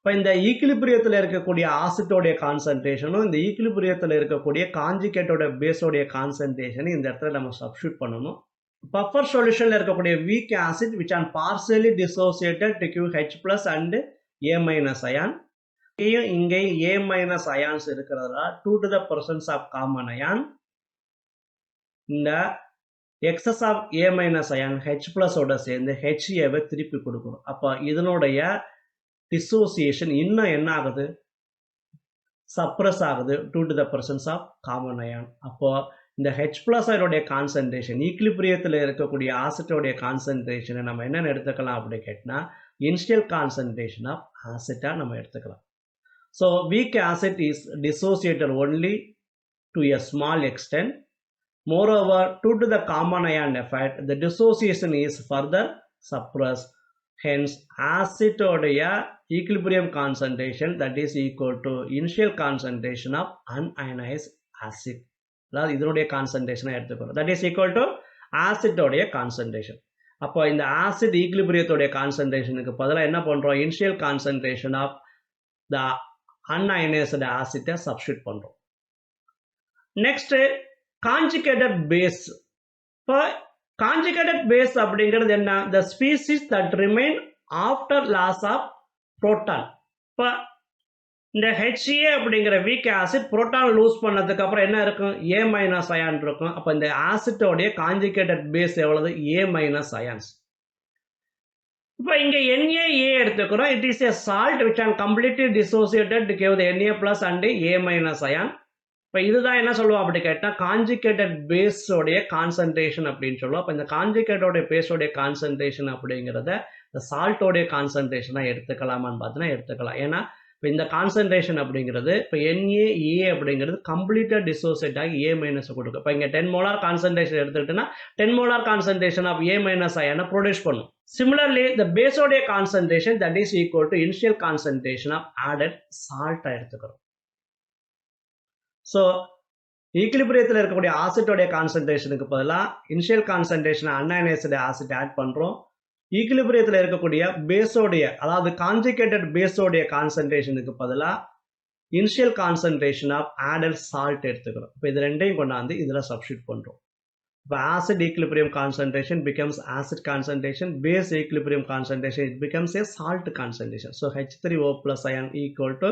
இப்போ இந்த ஈக்லிபிரியத்தில் இருக்கக்கூடிய ஆசிட்டோடைய கான்சன்ட்ரேஷனும் இந்த ஈக்லிபிரியத்தில் இருக்கக்கூடிய கான்ஜுகேட்டோட பேஸோடைய கான்சன்ட்ரேஷனும் இந்த இடத்துல நம்ம சப்ஸ்டியூட் பண்ணணும். பஃபர் சொல்யூஷன்ல இருக்கக்கூடிய week acid which are partially dissociated to QH plus and A minus ion. இங்கே A minus ions இருக்கிறதுனால 2 to the presence of common ion. இந்த excess of A minus ion H plus ஓட சேர்ந்து HAவை திருப்பி கொடுக்கணும். அப்போ இதனுடைய dissociation இன்னும் என்ன ஆகுது சப்ரஸ் ஆகுது 2 to the presence of common ion. அப்போ இந்த H plus அதோடைய கான்சன்ட்ரேஷன் ஈக்லிபிரியத்தில் இருக்கக்கூடிய ஆசிட்டோடைய கான்சன்ட்ரேஷனை நம்ம என்னென்னு எடுத்துக்கலாம் அப்படி கேட்டினா இனிஷியல் கான்சன்ட்ரேஷன் ஆஃப் ஆசிட்டா நம்ம எடுத்துக்கலாம். So week acid is dissociated only to a small extent. Moreover, due to the common ion effect, the dissociation is further suppressed. Hence, acid உடைய equilibrium concentration that is equal to initial concentration of unionized acid. அதாவது இதனுடைய கான்சன்ட்ரேஷனை எடுத்துக்கிறோம். that is equal to acid உடைய concentration. அப்போ இந்த acid equilibrium உடைய கான்சன்ட்ரேஷனுக்கு பதிலாக என்ன பண்றோம் initial concentration of the unionized acid substitute பண்றோம். Next, conjugated base. For conjugated base அப்படிங்கிறது என்ன? The species that remain after loss of proton. இப்போ இந்த HA அப்படிங்கிற weak acid proton lose பண்ணதுக்கு அப்புறம் என்ன இருக்கும்? A minus ion இருக்கும். அப்போ இந்த acid உடைய conjugated base எவ்வளவு? A minus ions. இப்போ இங்க NaA எடுத்துக்கிறோம். It is a salt which can completely dissociated to give the Na plus and A minus ion. இப்போ இதுதான் என்ன சொல்லுவோம் அப்படி கேட்டால் கான்ஜுகேட்டட் பேஸோடைய கான்சன்ட்ரேஷன் அப்படின்னு சொல்லுவோம். அப்போ இந்த கான்ஜுகேட்டோடைய பேஸோடைய கான்சன்ட்ரேஷன் அப்படிங்கிறத இந்த சால்ட்டோடைய கான்சன்ட்ரேஷனாக எடுத்துக்கலாமான்னு பார்த்தீங்கன்னா எடுத்துக்கலாம். ஏன்னா இப்போ இந்த கான்சன்ட்ரேஷன் அப்படிங்கிறது இப்போ NaA அப்படிங்கிறது கம்ப்ளீட்டாக டிசோசியேட் ஆகி A மைனஸ் கொடுக்கும். இப்போ இங்கே 10 மோலார் கான்சன்ட்ரேஷன் எடுத்துக்கிட்டோன்னா 10 molar concentration of A minus அயனை ப்ரொடியூஸ் பண்ணும். Similarly, the பேஸோடைய concentration that is equal to initial concentration of added salt எடுத்துக்கிறோம். ஸோ ஈக்குலிபிரியத்தில் இருக்கக்கூடிய ஆசிட்டோடைய கான்சன்ட்ரேஷனுக்கு பதிலாக initial concentration unionised acid add பண்ணுறோம். ஈக்குலிபிரியத்தில் இருக்கக்கூடிய பேஸோடைய அதாவது கான்ஜுகேட்டட் பேஸோடைய கான்சன்ட்ரேஷனுக்கு பதிலாக initial concentration of added salt எடுத்துக்கிறோம். இப்போ இது ரெண்டையும் கொண்டாந்து இதில் சப்ஸ்டியூட் பண்ணுறோம். இப்போ acid equilibrium concentration becomes acid concentration, base equilibrium concentration it becomes a salt concentration. So H3O plus ion equal to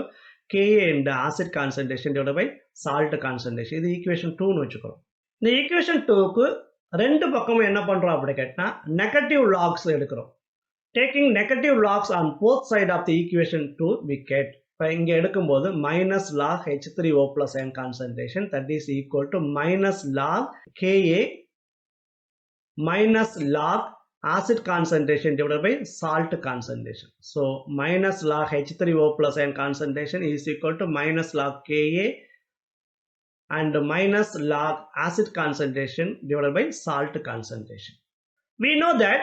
Ka in the acid concentration divided by salt concentration. இது equation 2ன்னு வச்சுக்கிறோம். இந்த equation 2க்கு ரெண்டு பக்கமும் என்ன பண்ணுறோம் அப்படி கேட்டால் நெகட்டிவ் லாக்ஸ் எடுக்கிறோம். Taking negative logs on both side of the equation 2 we get. இப்போ இங்கே எடுக்கும்போது மைனஸ் log H3O plus ion concentration that is equal to minus log Ka minus log acid concentration divided by salt concentration. So minus log H3O plus ion concentration is equal to minus log Ka and minus log acid concentration divided by salt concentration. We know that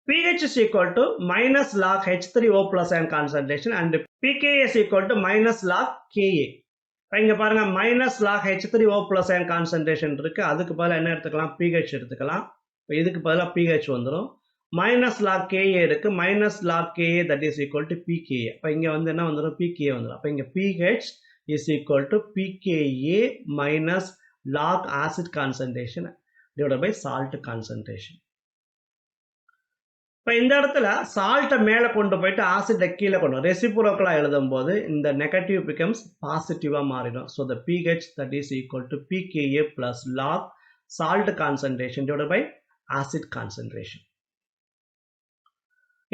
pH is equal to minus log H3O plus ion concentration and pKa is equal to minus log Ka. இங்க பாருங்க minus log H3O plus ion concentration இருக்கு. அதுக்கு பதிலா என்ன எடுத்துக்கலாம்? pH எடுத்துக்கலாம். இதுக்கு பதிலாக pH வந்துடும். மைனஸ் லாக் Ka இருக்கு. Minus lock Ka that is equal to pKa. அப்போ இங்கே வந்து என்ன வந்துடும்? pKa வந்துடும். அப்போ இங்கே pH is equal to pKa minus log acid concentration divided by salt concentration. இப்போ இந்த இடத்துல சால்ட்டை மேலே கொண்டு போயிட்டு ஆசிட்டை கீழே கொண்டு ரெசிப்ரோக்கலாக எழுதும் போது இந்த நெகட்டிவ் பிகம்ஸ் பாசிட்டிவாக மாறிடும். So the pH that is equal to pKa plus log salt concentration divided by acid concentration.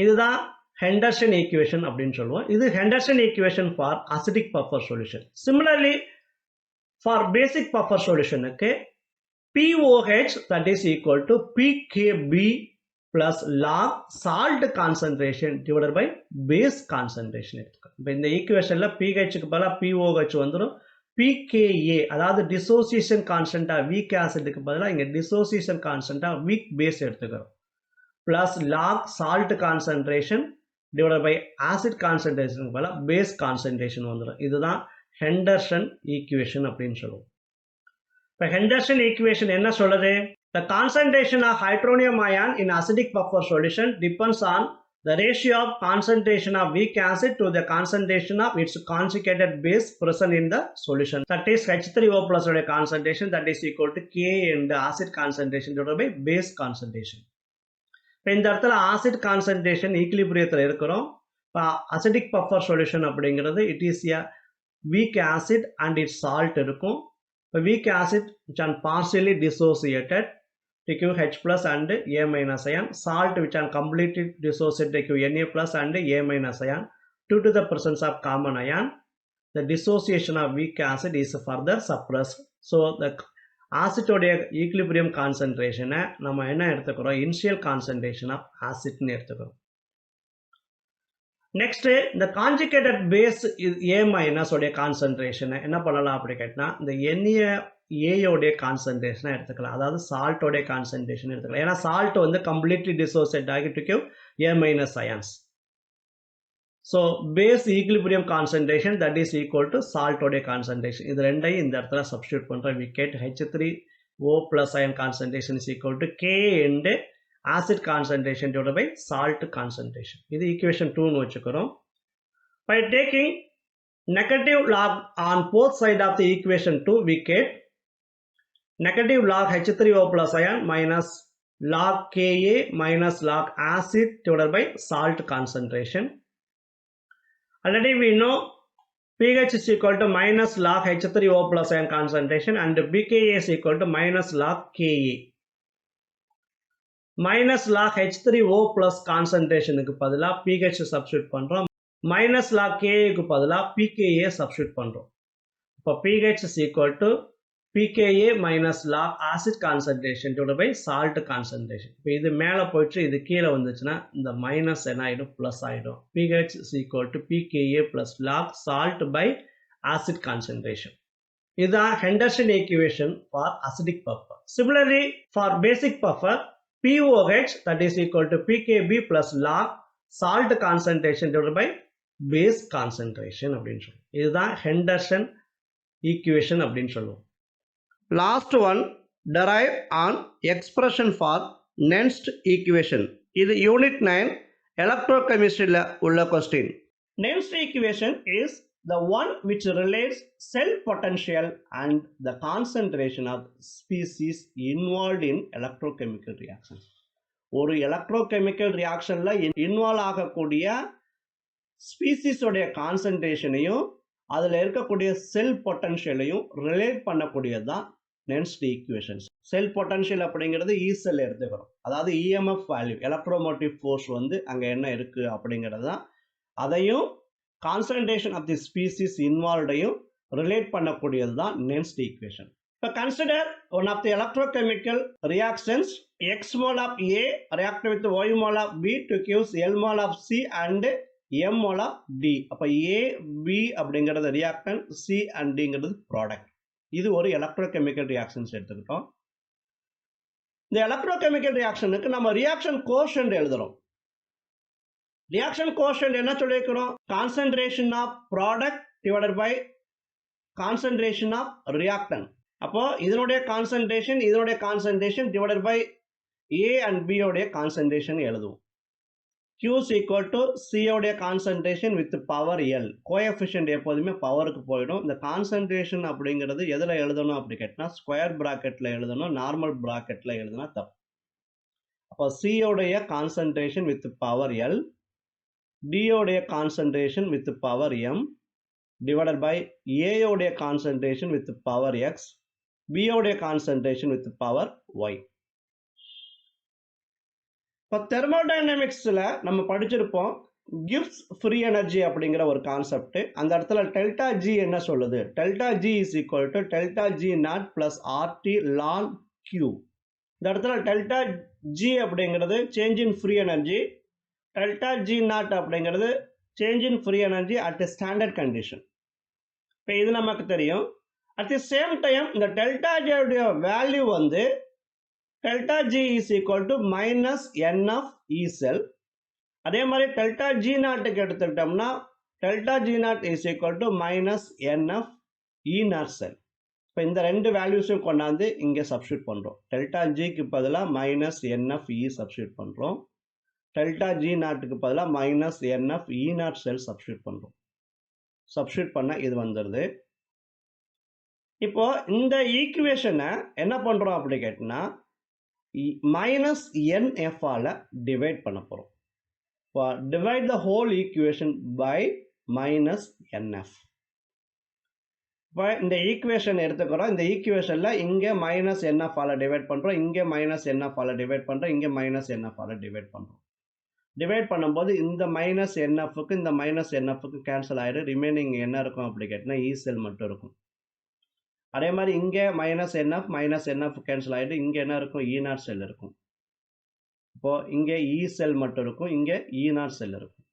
இதுதான் ஹெண்டர்சன் ஈக்குவேஷன் அப்படின்னு சொல்லுவோம். இது Henderson equation for acidic buffer solution. Similarly for basic buffer சொல்யூஷனுக்கு POH that is equal to PKB plus log salt concentration divided by base concentration எடுத்துக்கணும். இப்போ இந்த ஈக்குவேஷனில் pHக்கு பதிலாக POH வந்துடும். pKa அதாவது டிசோசியேஷன் கான்ஸ்டன்ட்டாக வீக் ஆசிட்டுக்கு பதிலாக இங்கே டிசோசியேஷன் கான்ஸ்டன்ட்டாக வீக் பேஸ் எடுத்துக்கிறோம். plus log salt concentration divided by acid concentration பதிலா base concentration வந்துடும். இதுதான் ஹெண்டர்சன் ஈக்குவேஷன் அப்படின்னு சொல்லுவோம். இப்போ ஹெண்டர்சன் ஈக்குவேஷன் என்ன சொல்லுது? The concentration of hydronium ion in acidic buffer solution depends on the ratio of concentration of weak acid to the concentration of its conjugated base present in the solution. That is H3O plus concentration that is equal to Ka in the acid concentration divided by base concentration. இந்த இடத்துல acid concentration ஈக்குலிபிரியத்தில் இருக்கிறோம். இப்போ acidic buffer solution அப்படிங்கிறது it is a week acid and it's salt இருக்கும். இப்போ week acid which are partially dissociated to give H plus and A minus ion. Salt which are completely dissociated to give Na plus and A minus ion. Due to the presence of common ion, the dissociation of weak acid is further suppressed. So the ஆசிட்டோடைய equilibrium கான்சன்ட்ரேஷனை நம்ம என்ன எடுத்துக்கிறோம்? Initial concentration of ஆசிட்னு எடுத்துக்கிறோம். Next இந்த conjugated base A minus உடைய கான்சன்ட்ரேஷனை என்ன பண்ணலாம் அப்படி கேட்டால் இந்த NaAயோடைய கான்சன்ட்ரேஷனை எடுத்துக்கலாம். அதாவது சால்ட்டோடைய கான்சன்ட்ரேஷன் எடுத்துக்கலாம். ஏன்னா சால்ட் வந்து கம்ப்ளீட்லி டிசோசியேட் ஆகி to give A minus ions. So base equilibrium concentration that is equal to salt concentration. இது ரெண்டையும் இந்த இடத்துல substitute பண்றோம். We get H3O plus ion concentration is equal to K and acid concentration divided by salt concentration. இது equation 2 னு வச்சுக்கிறோம். By taking Negative log on both sides of the equation 2 we get negative log H3O plus ion minus log Ka minus log acid divided by salt concentration. Already we know pH is equal to minus log H3O plus ion concentration and pKa is equal to minus log Ka. Minus log H3O plus concentration க்கு பதிலா pH substitute பண்றோம். Minus log Ka க்கு பதிலா pKa substitute பண்றோம். இப்போ pH is equal to pKa minus log acid concentration divided by salt concentration. இப்போ இது மேலே போயிட்டு இது கீழே வந்துச்சுன்னா இந்த மைனஸ் என்ன ஆகிடும் ப்ளஸ் ஆகிடும். pH is equal to pKa plus log salt by acid concentration. இதுதான் Henderson equation for acidic buffer. Similarly, for basic buffer, POH that is equal to pKb plus log salt concentration divided by base concentration அப்படின்னு சொல்லுவோம். இதுதான் Henderson equation அப்படின்னு சொல்லுவோம். Last one, derive on expression for NERNST equation. இது unit 9 electrochemistryல உள்ள question. NERNST equation is the one which relates cell potential and the concentration of species involved in electrochemical reactions. ஒரு electrochemical reactionல involve ஆகக்கூடிய species உடைய concentration-ஐயும் அதில் இருக்கக்கூடிய செல் பொட்டன்ஷியலையும் relate பண்ணக்கூடியது தான் NERNST equations. செல் potential அப்படிங்கிறது இ செல் எடுத்துக்கிறோம். அதாவது இஎம்எஃப் வேல்யூ எலக்ட்ரோமோட்டிவ் ஃபோர்ஸ் வந்து அங்கே என்ன இருக்குது அப்படிங்கிறது தான். அதையும் கான்சன்ட்ரேஷன் ஆஃப் தி ஸ்பீசிஸ் இன்வால்வ்டையும் ரிலேட் பண்ணக்கூடியது தான் NERNST ஈக்குவேஷன். இப்போ consider one of the electrochemical reactions x mole of A react with y mole of B to gives l mole of C and M mole of D. அப்போ A, B அப்படிங்கிறது reactant, C and Dங்கிறது product. இது ஒரு electrochemical reactions எடுத்துக்கிட்டோம். இந்த electrochemical ரியாக்ஷனுக்கு நம்ம reaction quotient எழுதுறோம். ரியாக்ஷன் கோஷன்ட் என்ன சொல்லியிருக்கிறோம்? Concentration of product divided by concentration of reactant. அப்போ இதனுடைய concentration divided by A and B உடைய கான்சன்ட்ரேஷன் எழுதுவோம். Q is equal to C உடைய concentration with power L. Coefficient எப்போதுமே பவருக்கு போயிடும். இந்த கான்சன்ட்ரேஷன் அப்படிங்கிறது எதில் எழுதணும் அப்படி கேட்டால் ஸ்கொயர் ப்ராக்கெட்டில் எழுதணும், நார்மல் ப்ராக்கெட்டில் எழுதுனா தப்பு. அப்போ C உடைய concentration with power L, D உடைய concentration with power M divided by A உடைய concentration with power X, B உடைய கான்சன்ட்ரேஷன் வித் பவர் Y. இப்போ தெர்மோடைனமிக்ஸில் நம்ம படிச்சிருப்போம் கிவ்ஸ் ஃப்ரீ எனர்ஜி அப்படிங்கிற ஒரு கான்செப்ட். அந்த இடத்துல டெல்டா ஜி என்ன சொல்லுது? Delta G is equal to delta G not plus RT ln Q. இந்த இடத்துல டெல்டா ஜி அப்படிங்கிறது change in free energy, delta G not அப்படிங்கிறது change in free energy at the standard condition. இப்போ இது நமக்கு தெரியும். அட் தி சேம் டைம் இந்த delta ஜியோடைய வேல்யூ வந்து delta G is equal to minus N of E cell. அதே மாதிரி delta G நாட்டுக்கு எடுத்துக்கிட்டோம்னா delta G naught is equal to minus N of E naught cell. இப்போ இந்த ரெண்டு வேல்யூஸும் கொண்டாந்து இங்கே சப்ஸ்டியூட் பண்ணுறோம். delta Gக்கு பதிலாக minus N of E substitute பண்ணுறோம். delta G நாட்டுக்கு பதிலாக minus N of E naught cell substitute பண்ணுறோம். சப்ஸ்டியூட் பண்ணால் இது வந்துடுது. இப்போ இந்த ஈக்குவேஷனை என்ன பண்ணுறோம் அப்படி கேட்டினா minus NF ஆல டிவைட் பண்ண போகிறோம். இப்போ divide the whole equation by minus NF. இப்போ இந்த ஈக்குவேஷன் எடுத்துக்கிறோம். இந்த ஈக்குவேஷனில் இங்கே minus NF ஆல டிவைட் பண்ணுறோம், இங்கே minus NF ஆல டிவைட் பண்ணுறோம், இங்கே minus NF ஆல டிவைட் பண்ணுறோம். டிவைட் பண்ணும்போது இந்த minus NFக்கு இந்த minus NFக்கு கேன்சல் ஆகிடும். ரிமைனிங் என்ன இருக்கும் அப்படி கேட்டினா E செல் மட்டும் இருக்கும். அதே மாதிரி இங்கே மைனஸ் என்எஃப் கேன்சல் ஆகிட்டு இங்கே என்ன இருக்கும்? E நாட் செல் இருக்கும். இப்போது இங்கே E செல் மட்டும் இருக்கும், இங்கே E நாட் செல் இருக்கும்.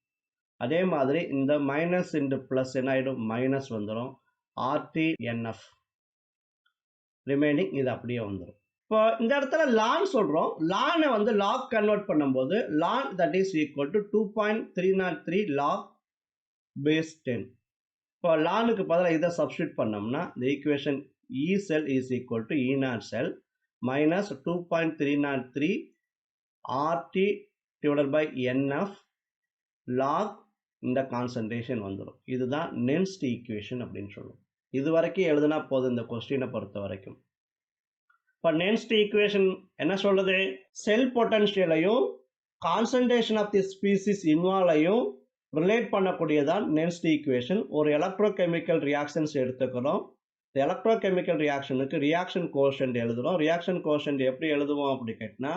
அதே மாதிரி இந்த மைனஸ் இன்டு ப்ளஸ் என்ன ஆகிடும்? மைனஸ் வந்துடும். RTNF ரிமைனிங் இது அப்படியே வந்துடும். இப்போ இந்த இடத்துல லான் சொல்கிறோம். லானை வந்து லாக் கன்வெர்ட் பண்ணும்போது ln that is equal to 2.303 log base 10. இப்போ லானுக்கு பதிலாக இதை சப்ஸ்டியூட் பண்ணோம்னா இந்த equation E cell is equal to E naught cell minus 2.303 RT divided by NF log இந்த கான்சன்ட்ரேஷன் வந்துடும். இதுதான் நென்ஸ்ட் ஈக்குவேஷன் அப்படின்னு சொல்லுவோம். இது வரைக்கும் எழுதுனா போதும் இந்த கொஸ்டினை பொறுத்த வரைக்கும். இப்போ நென்ஸ்ட் ஈக்குவேஷன் என்ன சொல்லுது? செல் பொட்டன்ஷியலையும் கான்சன்ட்ரேஷன் ஆஃப் தி ஸ்பீசிஸ் இன்வால்வையும் ரிலேட் பண்ணக்கூடியதான் நென்ஸ்ட் ஈக்குவேஷன். ஒரு எலக்ட்ரோகெமிக்கல் ரியாக்ஷன்ஸ் எடுத்துக்கிறோம். இந்த எலக்ட்ரோகெமிக்கல் ரியாக்ஷனுக்கு ரியாக்ஷன் கோஷன்ட் எழுதுகிறோம். ரியாக்ஷன் கோஷன்ட் எப்படி எழுதுவோம் அப்படி கேட்டினா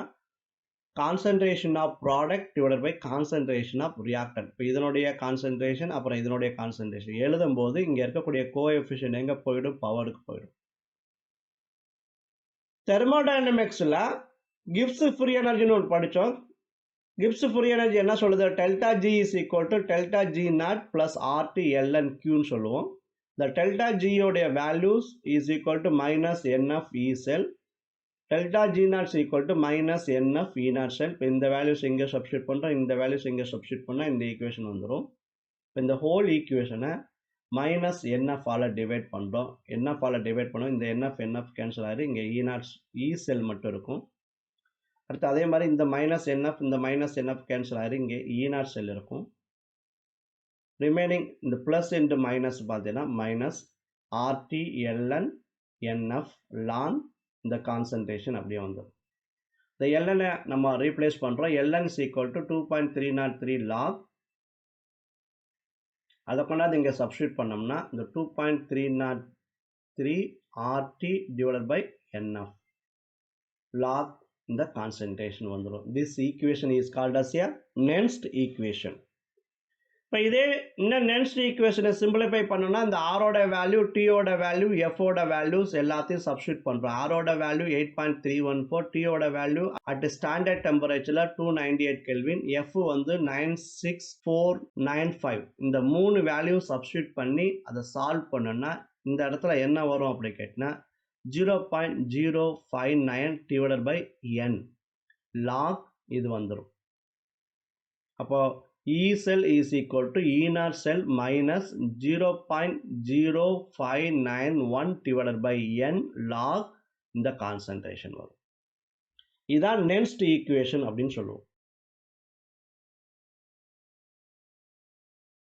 concentration of product divided by concentration of reactant. இப்போ இதனுடைய கான்சன்ட்ரேஷன் அப்புறம் இதனுடைய கான்சன்ட்ரேஷன் எழுதும்போது இங்கே இருக்கக்கூடிய கோஎஃபிஷியன்ட் எங்கே போயிடும்? பவருக்கு போயிடும். தெர்மோடைனமிக்ஸில் கிப்ஸ் ஃப்ரீ எனர்ஜின்னு ஒன்று படித்தோம். கிப்ஸ் ஃப்ரீ எனர்ஜி என்ன சொல்லுது? Delta G is equal to delta G not plus RT ln கியூன்னு சொல்லுவோம். இந்த டெல்டா ஜியோடைய values is equal to minus nF E cell, delta G not equal to minus nF E not cell. இப்போ இந்த values இங்கே substitute பண்ணுறோம், இந்த values இங்கே சப்ஸ்டியூட் பண்ணால் இந்த ஈக்குவேஷன் வந்துடும். இப்போ இந்த ஹோல் ஈக்குவேஷனை மைனஸ் என்எஃப் ஆல் டிவைட் பண்ணுறோம். என்எஃப் ஆல் டிவைட் பண்ணோம், இந்த என்எஃப் கேன்சல் ஆகிடும், இங்கே இ நாட் இ செல் மட்டும் இருக்கும். அடுத்து அதே மாதிரி இந்த மைனஸ் என்எஃப் இந்த மைனஸ் என்எஃப் கேன்சல் ஆகிடும், இங்கே இ நாட் செல் இருக்கும். ரிமைனிங் இந்த ப்ளஸ் இன்ட்டு மைனஸ் பார்த்தீங்கன்னா minus RT ln nF ln இந்த கான்சன்ட்ரேஷன் அப்படியே வந்துடும். இந்த எல்எனை நம்ம ரீப்ளேஸ் பண்ணுறோம். Ln is equal to 2.303 log. அதை கொண்டாந்து இங்கே சப்ஸ்டியூட் பண்ணோம்னா இந்த 2.303 RT divided by nF log இந்த கான்சன்ட்ரேஷன் வந்துடும். This equation is called as a Nernst equation. இப்போ இதே இந்த நென்ஸ்ட் ஈக்குவேஷனை சிம்பிளிஃபை பண்ணோம்னா இந்த ஆரோட வேல்யூ, டியோட வேல்யூ, எஃபோட வேல்யூஸ் எல்லாத்தையும் சப்ஸ்டியூட் பண்ணுறோம். ஆரோட வேல்யூ 8.314, டியோட வேல்யூ அட் ஸ்டாண்டர்ட் டெம்பரேச்சரில் 298 கெல்வின், எஃப் வந்து 96495. இந்த 3 வேல்யூ சப்ஸ்டியூட் பண்ணி அதை சால்வ் பண்ணோன்னா இந்த இடத்துல என்ன வரும் அப்படி கேட்டினா 0.059 டிவைடட் பை என் லாக் இது வந்துடும். அப்போ E cell is equal to E naught cell minus 0.0591 divided by N log இந்த concentration வரும். இதான் நென்ஸ்ட் ஈக்குவேஷன் அப்படின்னு சொல்லுவோம்.